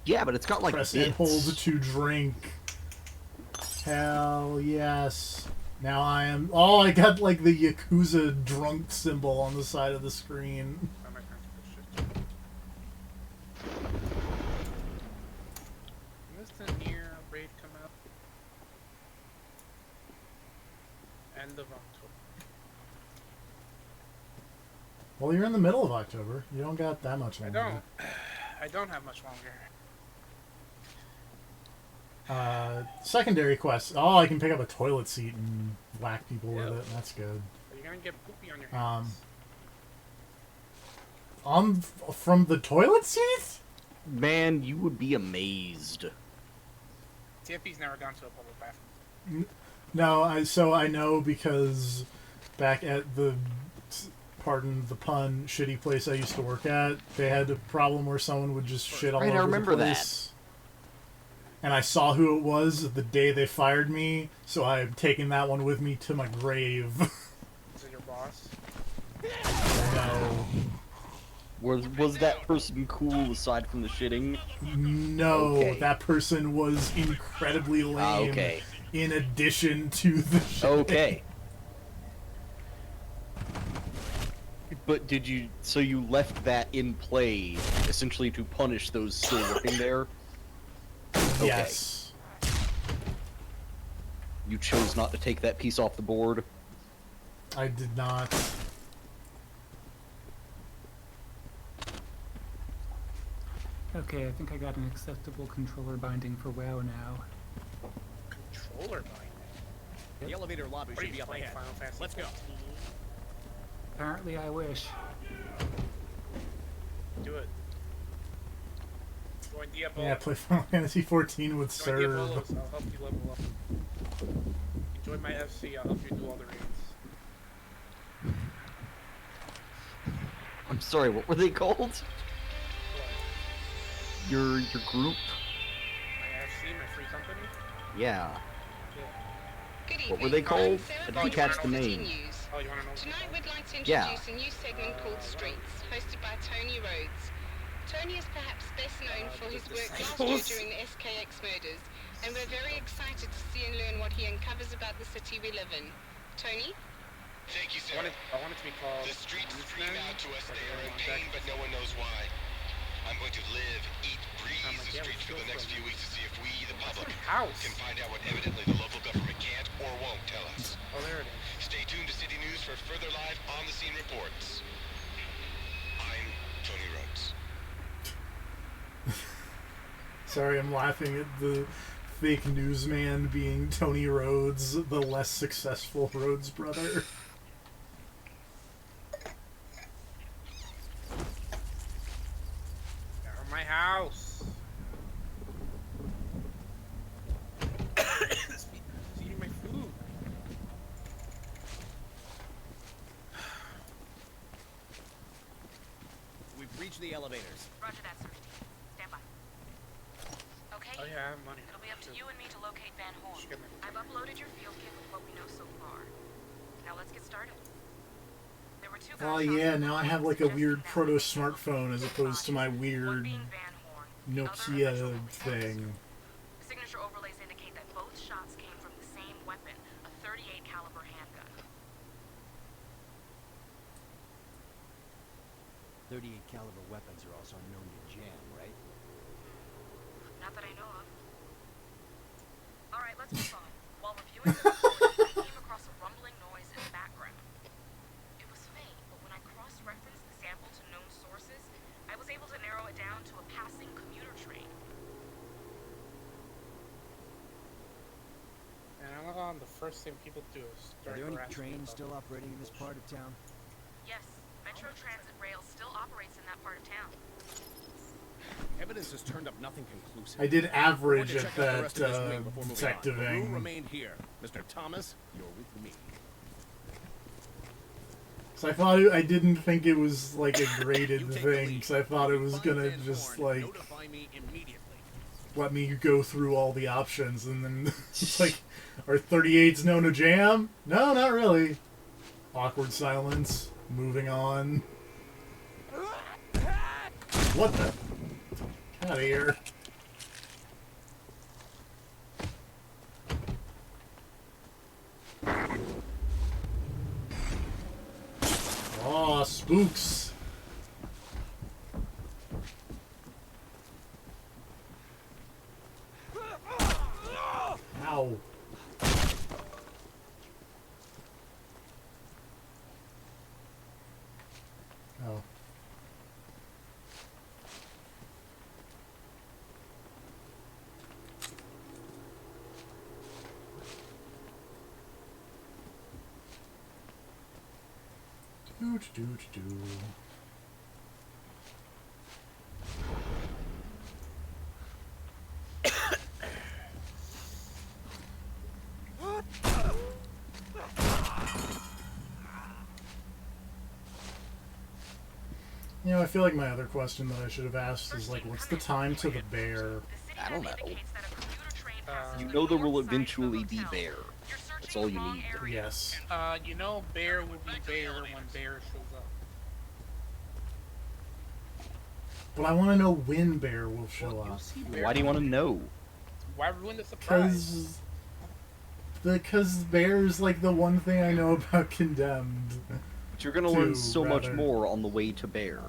Yeah, but it's got like Press bits. and hold to drink. Hell yes. Now I am... Oh, I got like the Yakuza drunk symbol on the side of the screen. I'm not gonna do this shit. When does the near raid come out? End of October. Well, you're in the middle of October. You don't got that much I longer. don't. I don't have much longer. Secondary quests. Oh, I can pick up a toilet seat and whack people with Ew. it. That's good. But you're gonna get poopy on your hands. From the toilet seat? Man, you would be amazed. TFP's never gone to a public bathroom. No, so I know because back at the, pardon the pun, shitty place I used to work at, they had a problem where someone would just shit all Right, I over remember the that. place. And I saw who it was the day they fired me, so I'm taking that one with me to my grave. Is it your boss? No. Was that person cool aside from the shitting? No, Okay. that person was incredibly lame. Okay. In addition to the shit. Okay. But did you... So you left that in play, essentially to punish those still working there? Okay. Yes. You chose not to take that piece off the board? I did not. Okay, I think I got an acceptable controller binding for WoW now. Controller binding. The elevator lobby What are should you be up playing, ahead. Final Fantasy Let's go. 14? Apparently I wish. Do it. Join Diablo. Yeah, play Final Fantasy 14 with Join Diablo, Serve. I'll help you level up. my FC, I'll help you do all the raids. I'm sorry, what were they called? What? Your group? My FC, my free company? Yeah. Good evening. What were they called? I Sarah didn't catch the City name. News. Oh, you wanna know? Tonight we'd like to Yeah. introduce a new segment called Streets, hosted by Tony Rhodes. Tony is perhaps best known for his work last year during the SKX murders, and we're very excited to see and learn what he uncovers about the city we live in. Tony? Thank you, I want Sarah. it to be called. The streets scream Newsman, out to us but they they are in don't pain, want but no one knows why. I'm going to live, eat, breathe I'm like, the yeah, streets for let's the go next for it. few weeks to see if we, the public, House. can find out what evidently the local government can't or won't tell us. Oh, there it is. Stay tuned to City News for further live on-the-scene reports. I'm Tony Rhodes. Sorry, I'm laughing at the fake newsman being Tony Rhodes, the less successful Rhodes brother. Out of my house. It's eating my food. We've reached the elevators. Roger that, sir. Stand by. Okay. Oh yeah, I have money. It'll be up to you and me to locate Van Horn. Just get my- I've uploaded your field kit with what we know so far. Now let's get started. There were two Oh gunshots yeah, in now I the have like a just weird in that proto location. smartphone as opposed to my One weird being Van Horn, the other a Nokia visual witness. thing. The signature overlays indicate that both shots came from the same weapon, a .38 caliber handgun. 38 caliber weapons are also known to jam, right? Not that I know of. All right, let's move on. While reviewing the report, I came across a rumbling noise in the background. It was faint, but when I cross-referenced the sample to known sources, I was able to narrow it down to a passing commuter train. And I love on the first thing people do is Are start there any harassing trains about still it. operating in this part of town? Yes, Metro Transit Rail still operates in that part of town. Evidence has turned up nothing conclusive. I did I want average to at check out the that rest of this wing before moving on. The rule detectiving. remained here. Mr. Thomas, you're with me. So I thought I didn't think it was like a graded You take the thing, lead. because I thought it was Find gonna Van just Horn, like notify me immediately. let me go through all the options, and then it's like, are 38s known to jam? No, not really. Awkward silence. Moving on. What the? Get out of here. Aw, spooks. Ow. Oh. Do. You know, I feel like my other question that I should have asked is like, what's the time to the bear? I don't know. You Uh, know there will eventually be bear. That's all you need. Yes. you know, Bear will be Bear when Bear shows up. But I want to know when bear will show Well, you'll up. see Bear. Why do you want to know? Why ruin the surprise? Because bear's like the one thing I know about Condemned. But you're gonna learn Two, so much rather. more on the way to bear.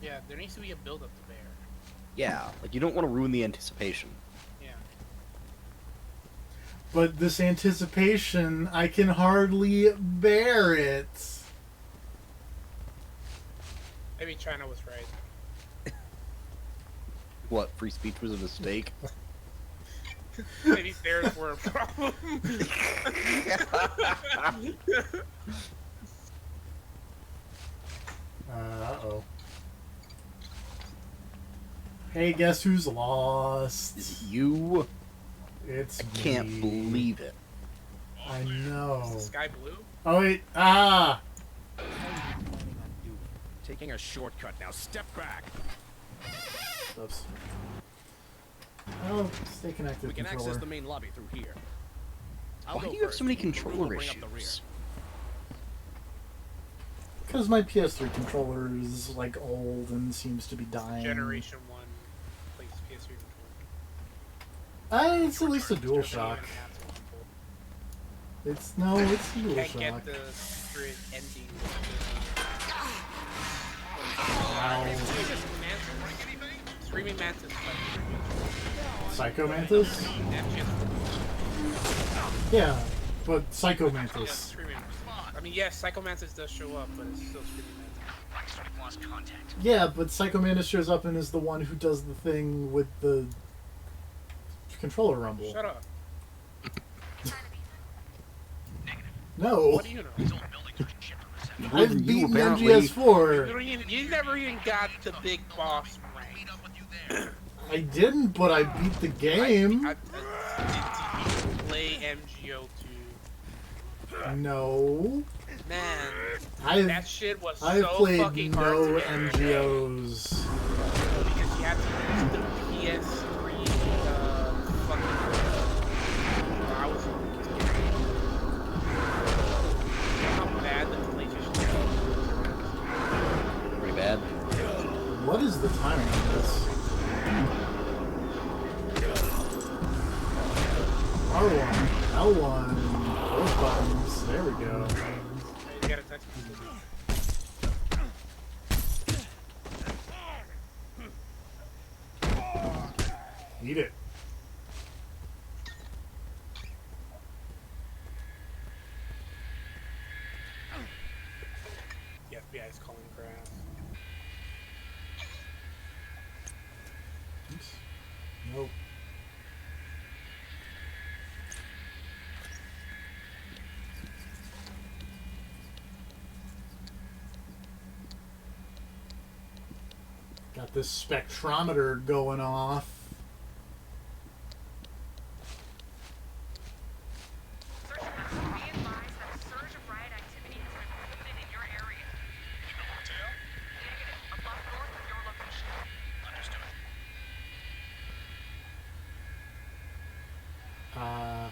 Yeah, there needs to be a build-up to Bear. Yeah, like you don't want to ruin the anticipation. Yeah. But this anticipation, I can hardly bear it. Maybe China was right. What, free speech was a mistake? Maybe bears were a problem. Uh-oh. Hey, guess who's lost? You? It's I can't me. believe it. I know. Is the sky blue? Oh wait, ah! How are you planning on doing? Taking a shortcut now. Step back. Oops. Oh, stay connected. We can controller. access the main lobby through here. Why do you have so many controller issues? Because my PS3 controller is like old and seems to be dying. Generation 1 plays PS3 controller. It's at least a DualShock. It's a You can't DualShock. get the secret ending. Screaming Mantis. Psycho Mantis? Yeah, but Psycho Mantis. I mean, yes, Psycho Mantis does show up, but it's still Screaming Mantis. Lost contact. Yeah, but Psycho Mantis shows up and is the one who does the thing with the controller rumble. Shut up. No. What do you know? I've beaten MGS4. You never even got the big boss rank. I didn't, but I beat the game. Did you play MGO2? No. Man, that shit was I've so played fucking no hard to get. MGOs. Because you have to use the PS3 fucking... I was... How bad the PlayStation Pretty bad. What is the timing on this? R1, L1, those buttons. There we go. You gotta text me. Eat it. The FBI is calling grass. Oops. Nope. Got this spectrometer going off.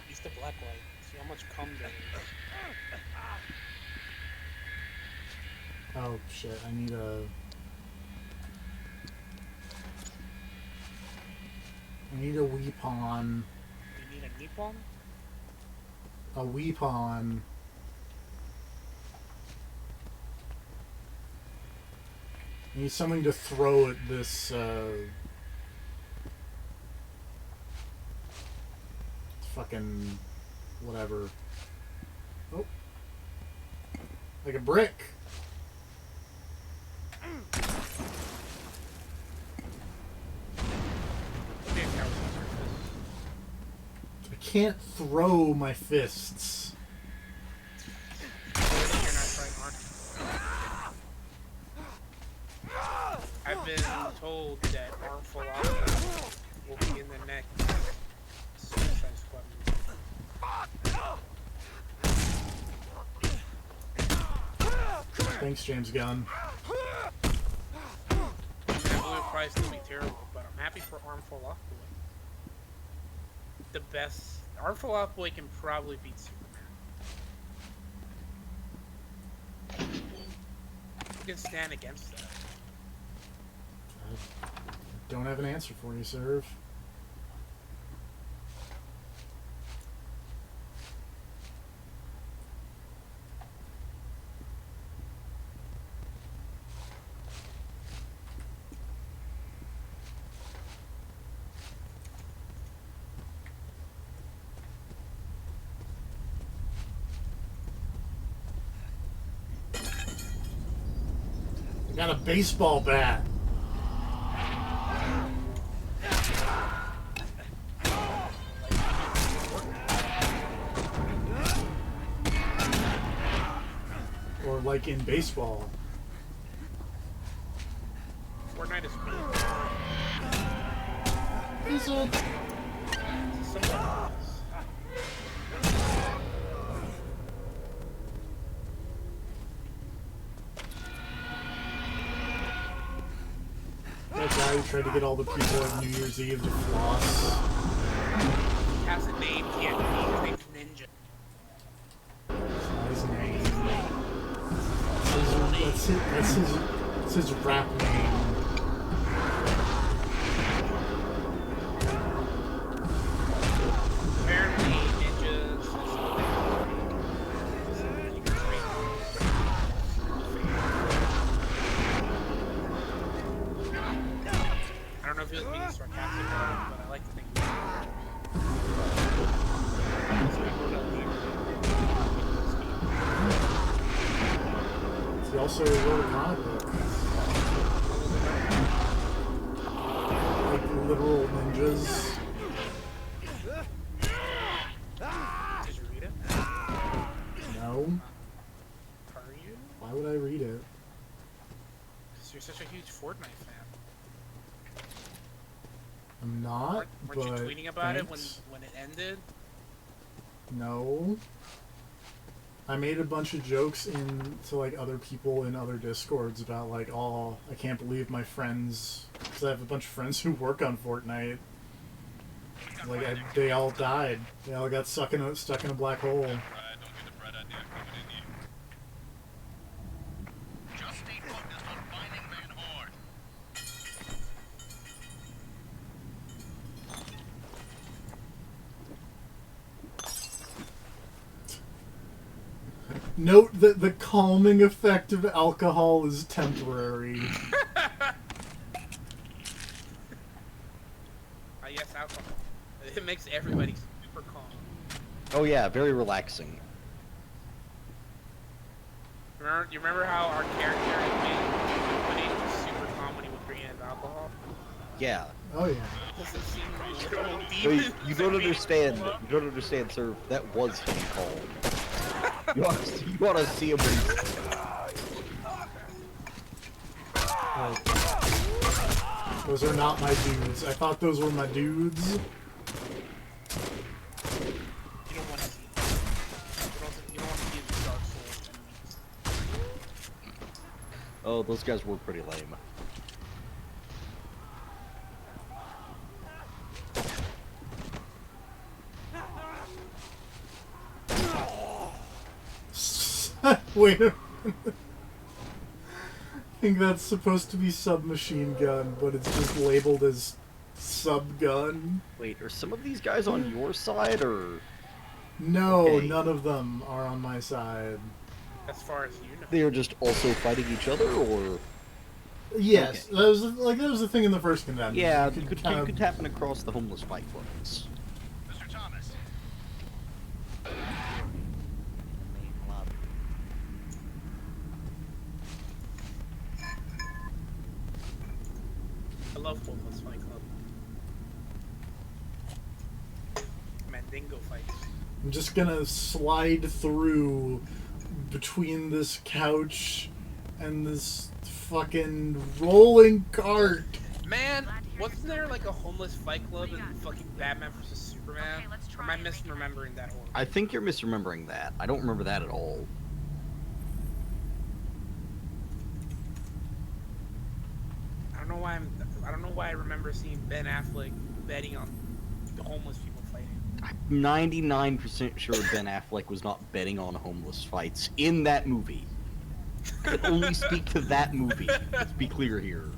Use the black light. See how much cum there is. Oh shit, I need a weapon. You need a Nippon? A weapon. I need something to throw at this, fucking whatever. Oh. Like a brick. I can't throw my fists. I've been told that Armful Officer will be in the next Suicide Squad movie. Thanks, James Gunn. That movie will probably still be terrible, but I'm happy for Armful Off Boy. The best. Armful Off Boy can probably beat Superman. Who can stand against that? I don't have an answer for you, Serve. I got a baseball bat. Or like in baseball. Fortnite is cool. Is it? tried to get all the people at New Year's Eve to floss. Has a name, can't be. His name's Ninja. That's not his name. That's his rap name. Apparently, ninjas. I don't know if he was being sarcastic or not, but I like to think. He also wrote a comic book. Like literal ninjas. Did you read it? No. Are you? Why would I read it? Because you're such a huge Fortnite fan. I'm not, Weren't you but tweeting about thanks. it when it ended? No. I made a bunch of jokes to like other people in other Discords about like, oh, I can't believe my friends, because I have a bunch of friends who work on Fortnite. Like they all died. They all got stuck in a black hole. Note that the calming effect of alcohol is temporary. Yes, alcohol. It makes everybody super calm. Oh yeah, very relaxing. You remember how our character when he was super calm when he would bring in alcohol? Yeah. Oh yeah. Doesn't seem literal No, demons. you don't understand. You don't understand, sir. That was him calm. You ought to see him when he's... Those are not my dudes. I thought those were my dudes. You don't want to see. You don't want to see the Dark Souls enemies. Oh, those guys were pretty lame. Wait a minute. I think that's supposed to be submachine gun, but it's just labeled as sub gun. Wait, are some of these guys on your side, or...? No, Okay. none of them are on my side. As far as you know. They are just also fighting each other, or...? Yes, Okay. that was the thing in the first Condemned. Yeah, you you could could happen across the homeless fight clubs. Mr. Thomas. I love Homeless Fight Club. Mandingo fights. I'm just gonna slide through between this couch and this fucking rolling cart. Man, wasn't there like a homeless fight club in fucking Batman vs Superman? Or am I misremembering that one? I think you're misremembering that. I don't remember that at all. I don't know why I remember seeing Ben Affleck betting on the homeless people fighting. I'm 99% sure Ben Affleck was not betting on homeless fights in that movie. I can only speak to that movie. Let's be clear here.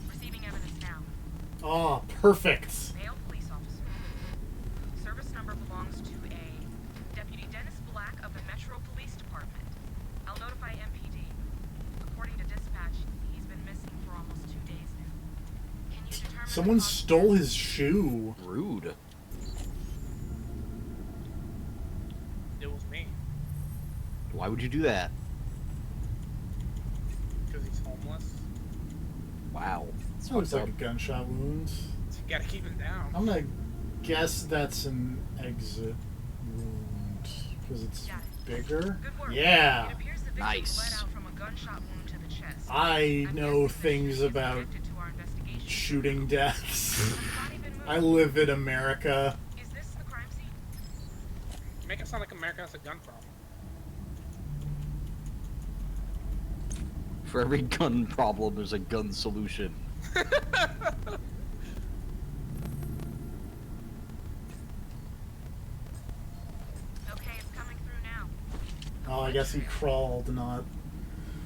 Receiving evidence now. Oh, perfect. Male police officer. Service number belongs to a Deputy Dennis Black of the Metro Police Department. I'll notify MPD. According to dispatch, he's been missing for almost 2 days now. Can you determine Someone stole his shoe. Rude. It was me. Why would you do that? Because he's homeless. Wow. That looks like a gunshot wound. So you gotta keep him down. I'm gonna guess that's an exit wound because it's bigger. Good work. Yeah. It appears the victim Nice. bled out from a gunshot wound to the chest. I I'm know guessing that things he's about connected to our investigation. shooting deaths. Body I live in America. Is this the crime scene? You make it sound like America has a gun problem. For every gun problem, there's a gun solution. Okay, it's coming through now. Oh, I guess he crawled, not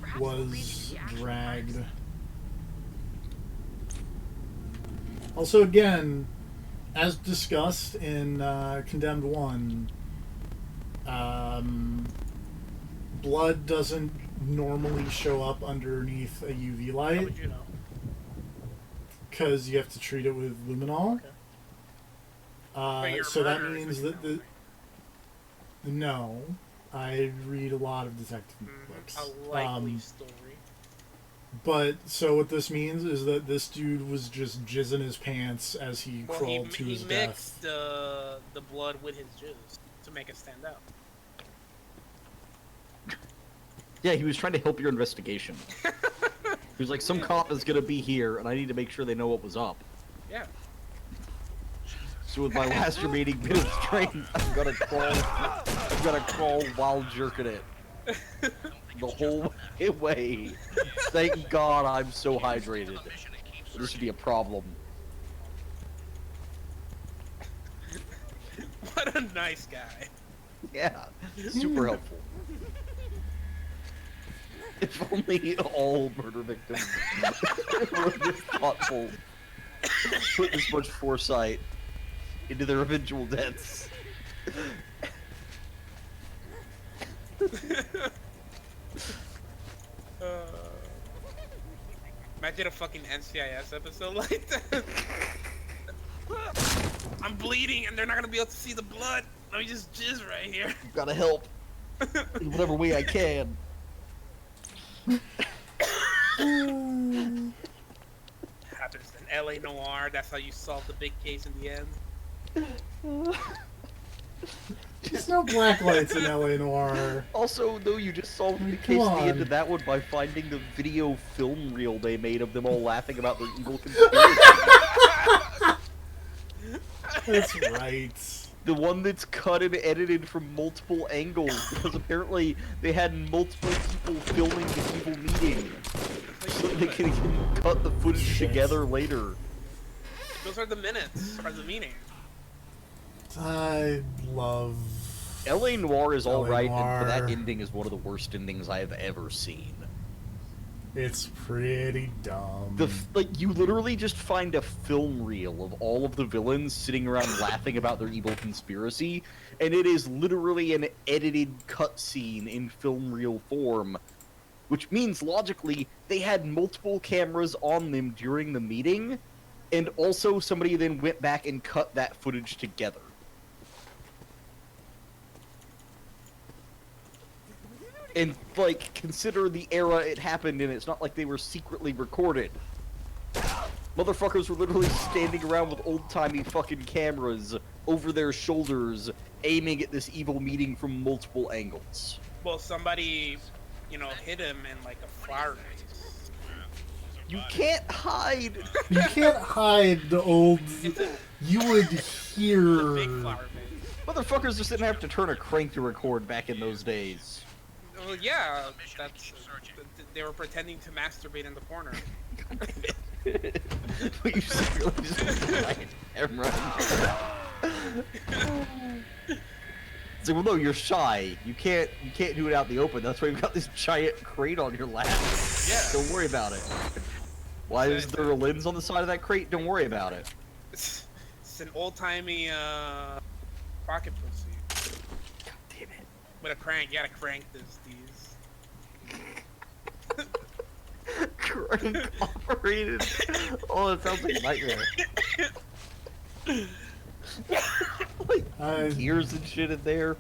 Perhaps we'll lead was to the actual dragged. crime Also, again, as discussed in Condemned 1, blood doesn't normally show up underneath a UV How light would you know? because you have to treat it with luminol. Okay. But you're So that murderers, means but you that know, the no, I read a lot of detective books. A likely story. But so what this means is that this dude was just jizzing his pants as he Well, crawled to he his mixed death. the blood with his jizz to make it stand out. Yeah, he was trying to help your investigation. He was like, some cop is gonna be here, and I need to make sure they know what was up. Yeah. So with my last remaining bit of strength, I'm gonna crawl while jerking it. The whole way. Thank God I'm so hydrated. This should be a problem. What a nice guy. Yeah, super helpful. If only all murder victims were this thoughtful, put this much foresight into their eventual deaths. Imagine a fucking NCIS episode like that. I'm bleeding and they're not gonna be able to see the blood. Let me just jizz right here. Gotta help in whatever way I can. Happens in LA Noir. That's how you solve the big case in the end. There's no black lights in LA Noir. Also, though, you just solved the Come case at the end on. of that one by finding the video film reel they made of them all laughing about their evil conspiracy. That's right. The one that's cut and edited from multiple angles, because apparently they had multiple people filming the evil meeting, so they can cut the footage Shit. together later. Those are the minutes for the meeting. I love LA Noir is LA alright, and Noir. for that ending is one of the worst endings I have ever seen. It's pretty dumb. Like, you literally just find a film reel of all of the villains sitting around laughing about their evil conspiracy, and it is literally an edited cutscene in film reel form, which means, logically, they had multiple cameras on them during the meeting, and also somebody then went back and cut that footage together. And, like, consider the era it happened in, it's not like they were secretly recorded. Motherfuckers were literally standing around with old-timey fucking cameras over their shoulders, aiming at this evil meeting from multiple angles. Well, somebody, you know, hit him in like a flower vase. You can't hide! You can't hide the old... You would hear... Big flower vase. Motherfuckers just didn't have to turn a crank to record back in those days. Well, yeah, that's. They were pretending to masturbate in the corner. But you secretly just like camera. It's like, well, no, you're shy. You can't do it out in the open. That's why you've got this giant crate on your lap. Yeah. Don't worry about it. Why is there a lens on the side of that crate? Don't worry about it. It's an old-timey pocket pussy. God damn it. With a crank, you gotta crank these. Crank operated. Oh, that sounds like a nightmare. Like gears and shit in there.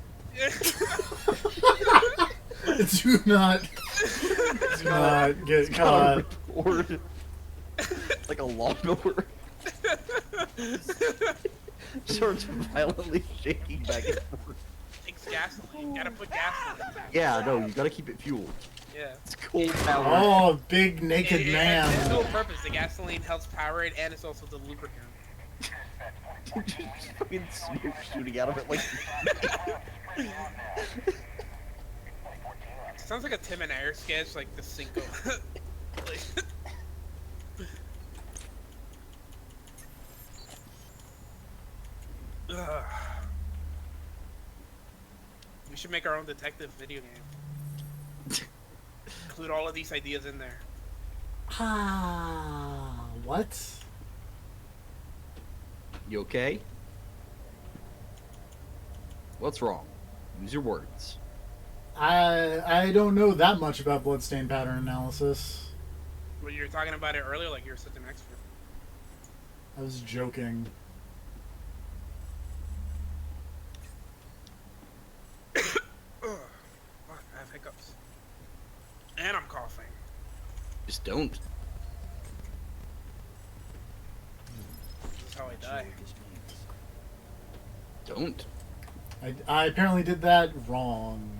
Do not get caught. Record. Like a lawnmower. Starts violently shaking back and forth. It's gasoline. You gotta put gasoline. Yeah, no, you gotta keep it fueled. Yeah. It's cold power. Oh, big naked It man. has dual purpose. The gasoline helps power it, and it's also the lubricant. Just fucking smoke shooting out of it like. Sounds like a Tim and Eric sketch, like the Cinco. Like, ugh. We should make our own detective video game. Include all of these ideas in there. What? You okay? What's wrong? Use your words. I don't know that much about bloodstain pattern analysis. Well, you were talking about it earlier, like you're such an expert. I was joking. Ugh. Fuck, I have hiccups. And I'm coughing. Just don't. This is how I die. Don't. I apparently did that wrong.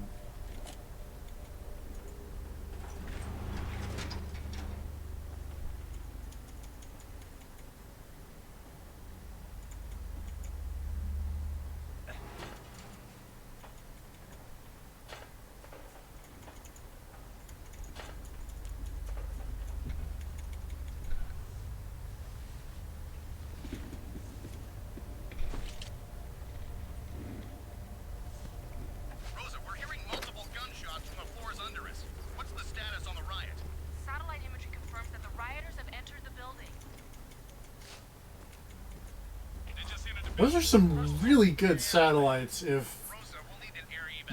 Rosa, we're hearing multiple gunshots from the floors under us. What's the status on the riot? Satellite imagery confirms that the rioters have entered the building. Those are some really good satellites if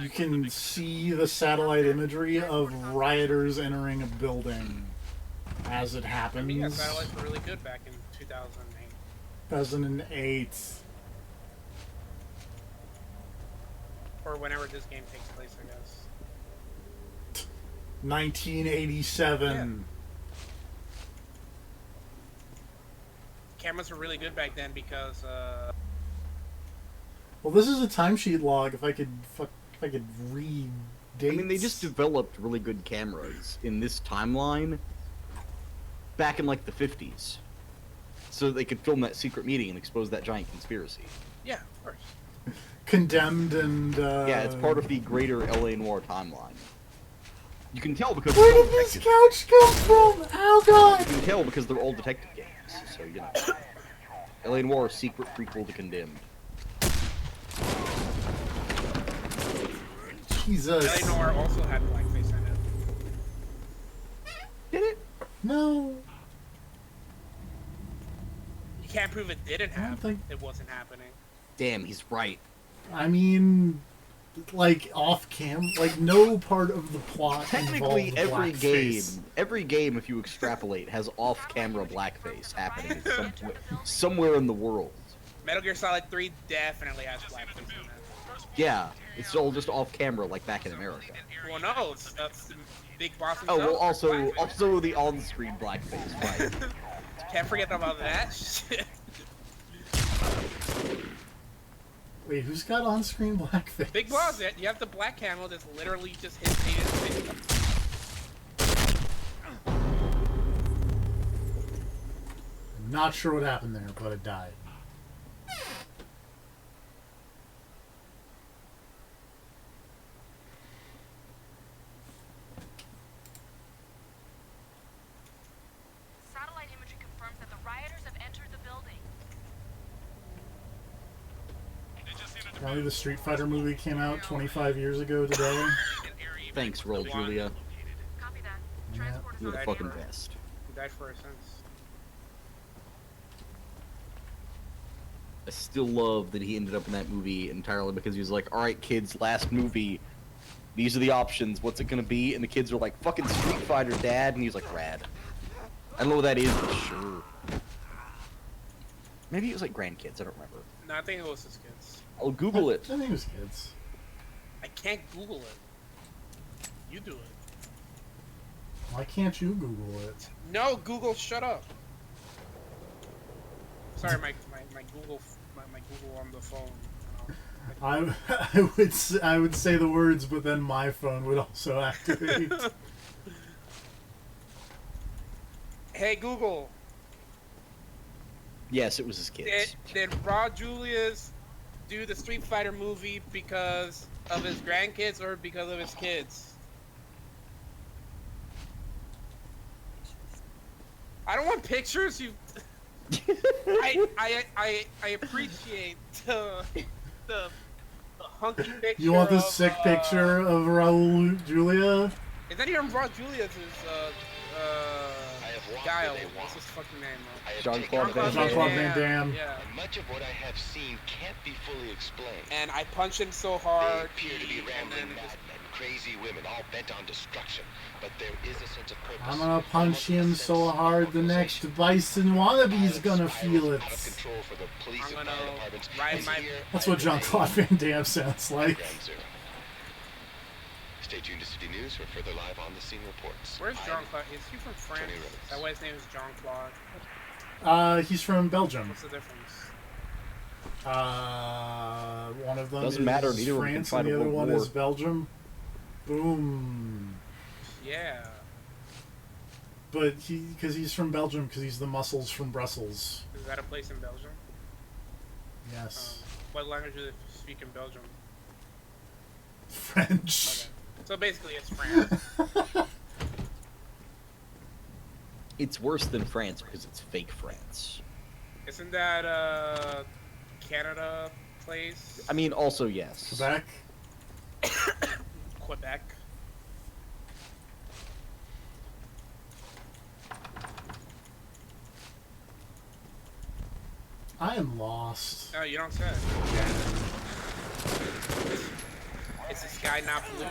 you can see the satellite imagery of rioters entering a building as it happens. I mean, yeah, satellites were really good back in 2008. 2008. Or whenever this game takes place, I guess. 1987. Cameras were really good back then because, Well, this is a timesheet log. If I could read dates. I mean, they just developed really good cameras in this timeline back in like the 50s, so they could film that secret meeting and expose that giant conspiracy. yeah, of course. Condemned and Yeah, it's part of the greater LA Noir timeline. You can tell because Where they're all did this detective- couch come from? Oh god! You can tell because they're all detective games, so you know. LA Noir, secret prequel to Condemned. Jesus. LA Noir also had blackface in it. Did it? No. You can't prove it didn't I don't happen. think- It wasn't happening. Damn, he's right. I mean, like off cam, like no part of the plot. Technically, involved blackface. every game, if you extrapolate, has off-camera blackface happening somewhere in the world. Metal Gear Solid 3 definitely has blackface in it. Yeah, it's all just off-camera, like back in America. Well, no, that's the big boss Oh himself. well, also the on-screen blackface, right? Can't forget about that shit. Wait, who's got on-screen blackface? Big boss, you have the black camo that's literally just his face. I'm not sure what happened there, but it died. Satellite imagery confirms that the rioters have entered the building. Apparently the Street Fighter movie came out 25 years ago today. Thanks, Roll Julia. Copy that. Yeah. Transport is You're the on fucking the way. best. He died for our sins. I still love that he ended up in that movie entirely because he was like, alright kids, last movie. These are the options. What's it gonna be? And the kids were like, fucking Street Fighter, Dad. And he was like, rad. I don't know what that is, but sure. Maybe it was like grandkids, I don't remember. No, I think it was his kids. I'll Google it. I think it was kids. I can't Google it. You do it. Why can't you Google it? No, Google, shut up. Sorry, my Google on the phone. I would say the words, but then my phone would also activate. Hey Google. Yes, it was his kids. Did Raw Julius do the Street Fighter movie because of his grandkids or because of his kids? I don't want pictures. You. I appreciate the hunky picture. You want this sick picture of Raul Julia? Is that even Raw Julius? Guile. What's his fucking name? Jean-Claude Van Damme. Yeah. Much of what I have seen can't be fully explained. And I punched him so They hard. appear to be rambling madmen, crazy women, all bent on destruction. But there is a sense of purpose. I'm gonna punch him so hard the next Bison wannabe's gonna feel it. Out of control for the police I'm and gonna fire departments. ride And my. here That's I what remain Jean-Claude Van Damme sounds like. Ground Zero. Stay tuned to City News for further live on the scene reports. Where's I'm John Claude? Is he from France? Tony Is Rhodes. that why his name is John Claude? He's from Belgium. What's the difference? One of them Doesn't is matter, neither one can France fight and a the other world one war. is Belgium. Boom. Yeah. But because he's from Belgium, because he's the muscles from Brussels. Is that a place in Belgium? Yes. What language do they speak in Belgium? French. Okay. So basically, it's France. It's worse than France because it's fake France. Isn't that Canada place? I mean, also yes. Quebec. Quebec. I am lost. Oh, you don't say. Is the sky not blue?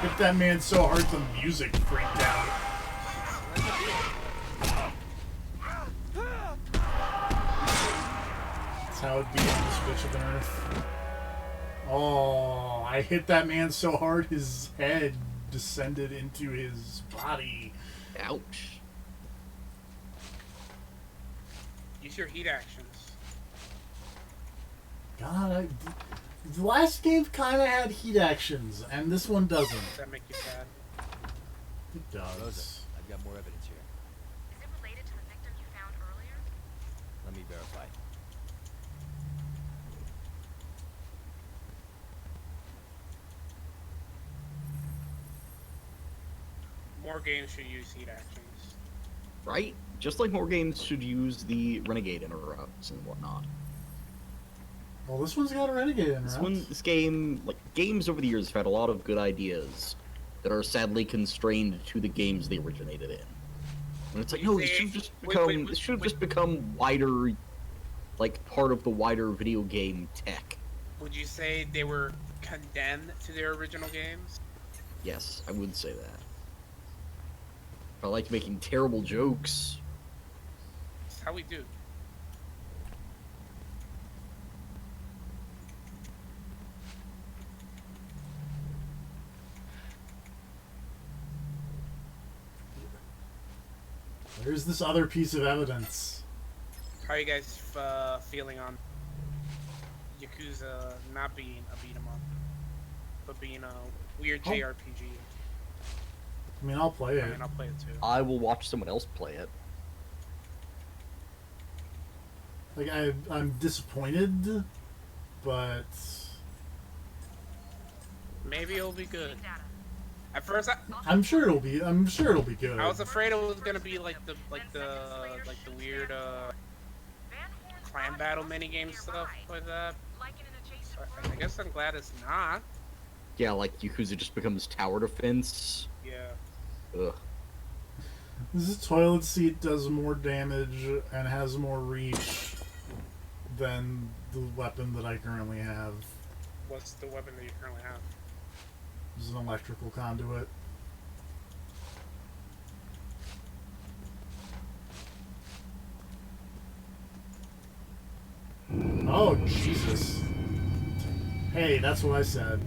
Hit that man so hard the music freaked out. That's how it'd be on this bitch of an earth. Oh, I hit that man so hard his head descended into his body. Ouch. Use your heat actions. God, the last game kind of had heat actions, and this one doesn't. Does that make you sad? It does. Rosa, I've got more evidence here. Is it related to the victim you found earlier? Let me verify. More games should use heat actions. Right? Just like more games should use the Renegade interrupts and whatnot. Well, this one's got a renegade in it. This game, like games over the years, have had a lot of good ideas that are sadly constrained to the games they originated in. And it's like, no, this should just become this should just become wider, like part of the wider video game tech. Would you say they were condemned to their original games? Yes, I would say that. I liked making terrible jokes. That's how we do. There's this other piece of evidence. How are you guys feeling on Yakuza not being a beat 'em up, but being a weird Oh. JRPG? I mean, I'll play I it. mean, I'll play it too. I will watch someone else play it. Like, I'm disappointed, but Maybe it'll be good. At first, I'm sure it'll be. I'm sure it'll be good. I was afraid it was gonna be like the weird clan battle minigame stuff like that. So I guess I'm glad it's not. Yeah, like Yakuza just becomes tower defense. Yeah. Ugh. This toilet seat does more damage and has more reach than the weapon that I currently have. What's the weapon that you currently have? This is an electrical conduit. Oh, Jesus. Hey, that's what I said.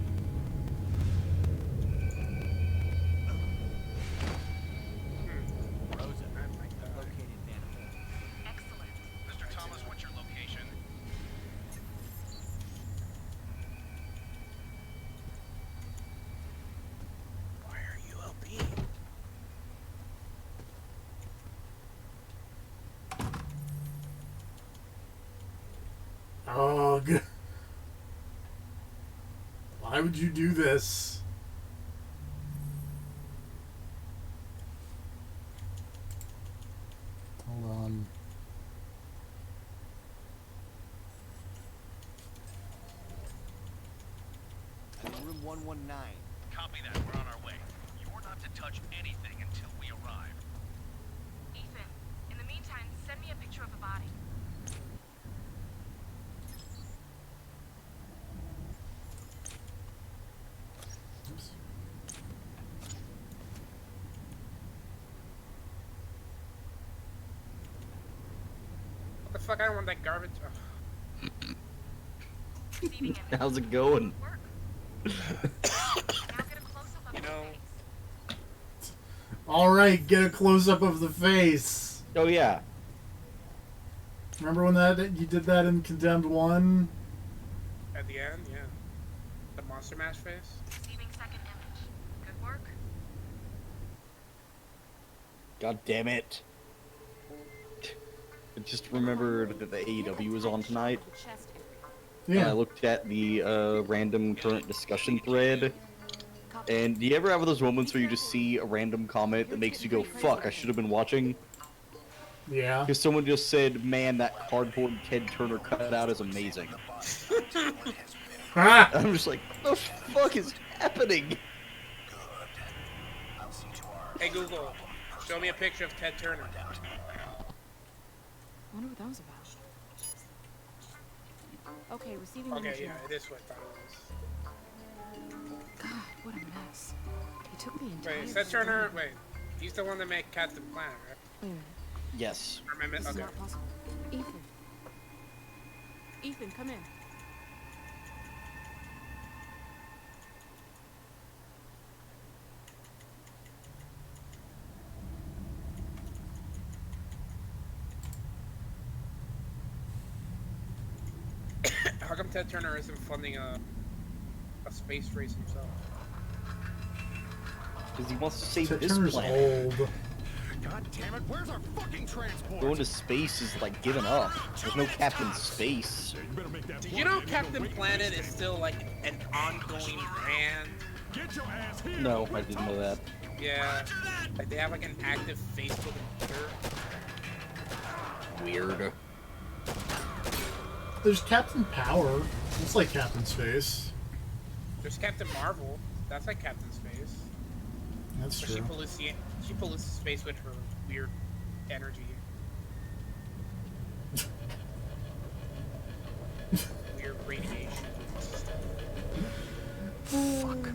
Mr. Thomas, what's your location? Why are you LP? Oh, good. Why would you do this? Hold on. I'm in room 119. Copy that. We're on our way. You're not to touch anything until we arrive. Ethan, in the meantime, send me a picture of the body. Oops. What the fuck? I don't want that garbage. Oh. Receiving image. How's it going? Work. Now get a close-up of You the know. face. Alright, get a close-up of the face. Oh yeah. Remember when you did that in Condemned 1? At the end, yeah. The Monster Mash face. Receiving second image. Good work. God damn it. I just remembered that the AEW was on tonight. And I looked at the random current discussion thread. And do you ever have those moments where you just see a random comment that makes you go, fuck, I should have been watching? Yeah. Because someone just said, man, that cardboard Ted Turner cutout is amazing. I'm just like, what the fuck is happening? Hey Google, show me a picture of Ted Turner. Wonder what that was about. Okay, receiving Okay, image yeah, now. it is what I thought it was. God, what a mess. He took the entire. Wait, is Ted Turner? Wait, he's the one that made Captain Planet, right? Wait a minute. Yes. Remember? This is Okay. not possible. Ethan. Ethan, come in. How come Ted Turner isn't funding a space race himself? Because he wants to save Ted this Turner's planet. old. God damn it, where's our fucking transport? Going to space is like giving up. There's no Captain Space. Did you know Captain Planet is still like an ongoing brand? Get your ass here. No, I didn't know that. Yeah, like they have like an active Facebook and Twitter. Weird. There's Captain Power. It's like Captain Space. There's Captain Marvel. That's like Captain Space. That's But true. she pollutes space with her weird energy. Weird radiation. Fuck.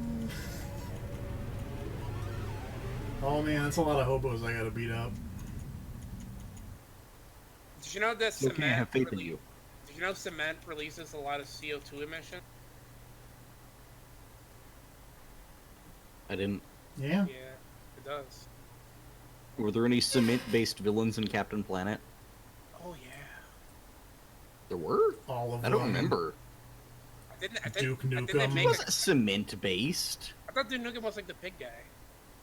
Oh man, that's a lot of hobos I gotta beat up. Did you know that Look, I have cement? faith in you. Did you know cement releases a lot of CO2 emission? I didn't. Yeah. Yeah, it does. Were there any cement-based villains in Captain Planet? Oh yeah. There were? All of I don't them. remember. Duke They Nukem. make Was it cement-based? I thought Duke Nukem was like the pig guy.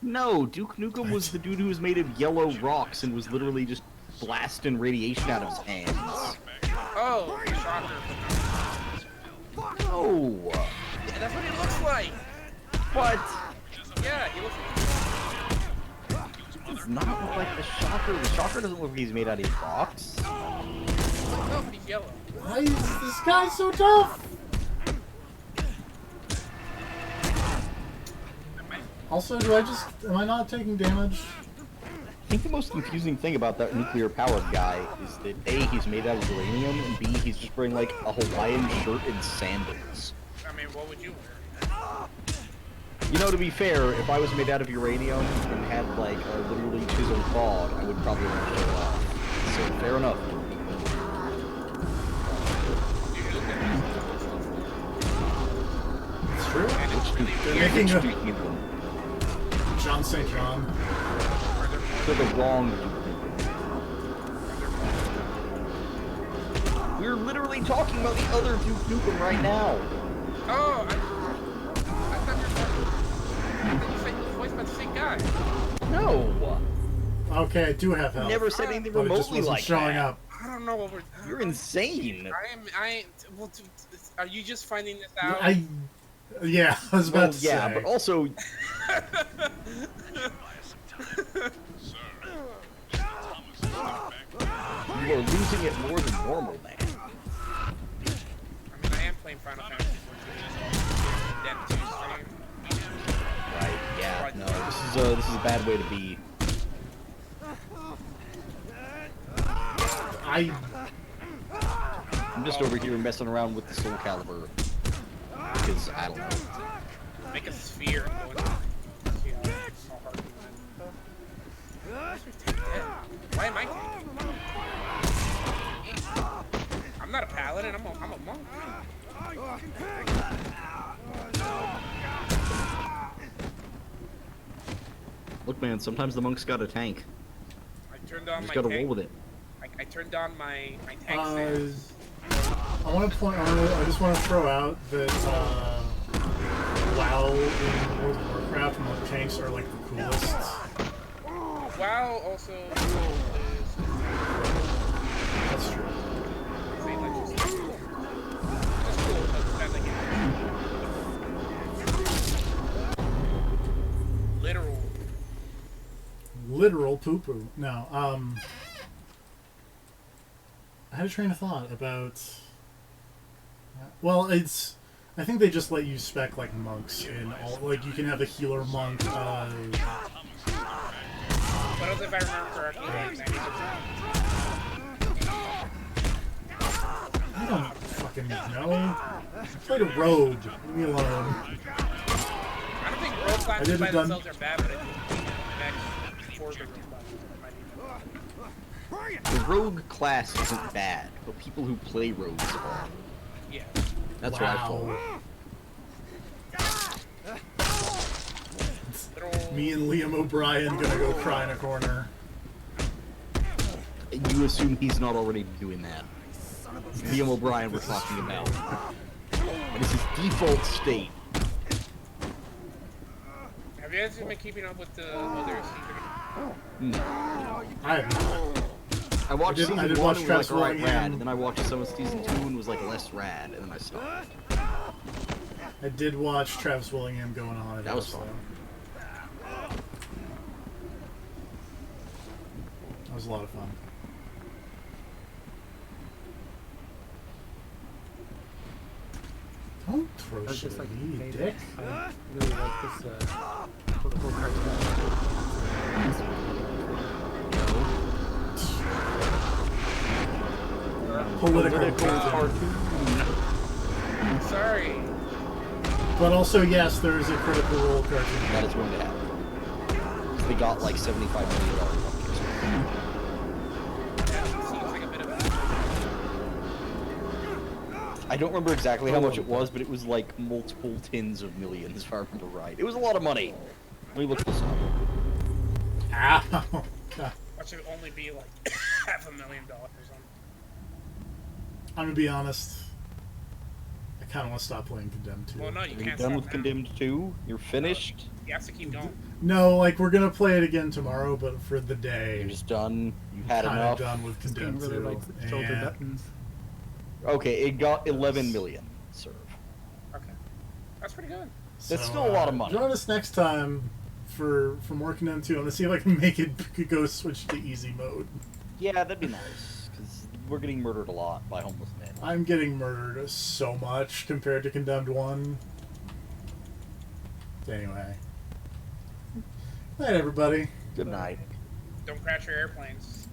No, Duke Nukem was the dude who was made of yellow rocks and was literally just blasting radiation out of his hands. Oh, shocker. No! Yeah, that's what he looks like. What? Yeah, he looks like. It's not look like the Shocker. The Shocker doesn't look like he's made out of rocks. No, but he's yellow. Why is this guy so tough? Also, am I not taking damage? think the most confusing thing about that nuclear-powered guy is that A, he's made out of uranium, and B, he's just wearing, like, a Hawaiian shirt and sandals. I mean, what would you wear? You know, to be fair, if I was made out of uranium and had, like, a literally chiseled bod, I would probably want to show it off. So, fair enough. It's true. They're making a John St. John. For the wrong. We're literally talking about the other Duke Nukem right now. Oh, I thought you were voiced by the same guy. No. Okay, I do have help. Never said anything but it just remotely wasn't like showing that. up. I don't know what we're. You're insane. Well, are you just finding this out? Yeah, I was about to say. Yeah, but also. You are losing it more than normal, man. I mean, I am playing Final Fantasy 14. Right? Yeah. No, this is a bad way to be. I'm just over here messing around with the Soul Calibur because I don't know. Make a sphere and go into see how hard you win. Why am I tanking? I'm not a paladin. I'm a monk. Look, man. Sometimes the monk's got a tank. I turned on you just my gotta tank. roll with it. I turned on my tank stance. I want to point. I just want to throw out that WoW in World of Warcraft, monk tanks are like the coolest. WoW also is. That's true. They let you see. That's cool. That's like literal poo-poo. No, I had a train of thought about... Well, it's... I think they just let you spec, like, monks in all... Like, you can have a healer monk, What else if I remember correctly? I don't fucking know. I played a rogue. Leave me alone. I don't think rogue classes by themselves are bad, but I think next for the rogue classes. The rogue class isn't bad, but people who play rogues are. Yeah. That's what I thought. Me and Liam O'Brien gonna go cry in a corner. You assume he's not already doing that. It's Liam O'Brien we're talking about. And it's his default state. Have you guys been keeping up with the other secret? No. I have not. I watched season 1 and was like, alright, Willingham. rad, and then I watched some of season 2 and was like, less rad, and then I stopped. I did watch Travis Willingham going on. That was fun. That was a lot of fun. Don't throw I was shit just like, at me, hey, dick. I really like this political cartoon. Political cartoon. Sorry. But also, yes, there is a Critical Role cartoon. That is going to happen. They got like $75 million on I don't remember exactly how much it was, but it was like multiple tens of millions, if I remember right. It was a lot of money. Let me look this up. Ow. That should only be like $500,000 or something. I'm gonna be honest. I kind of want to stop playing Condemned 2. Well, no, you Are you can't done stop with now. Condemned 2? You're finished? You have to keep going. No, like we're gonna play it again tomorrow, but for the day. You're just done? You had kinda enough? done with This game Condemned really 2. likes its shoulder Yeah. buttons. Okay, it got 11 million. Serve. Okay. That's pretty good. That's still a lot of money. Join us next time for more Condemned 2. I'm gonna see if I can make it go switch to easy mode. Yeah, that'd be nice, because we're getting murdered a lot by homeless men. I'm getting murdered so much compared to Condemned 1. Anyway. Night, everybody. Good night. Don't crash your airplanes.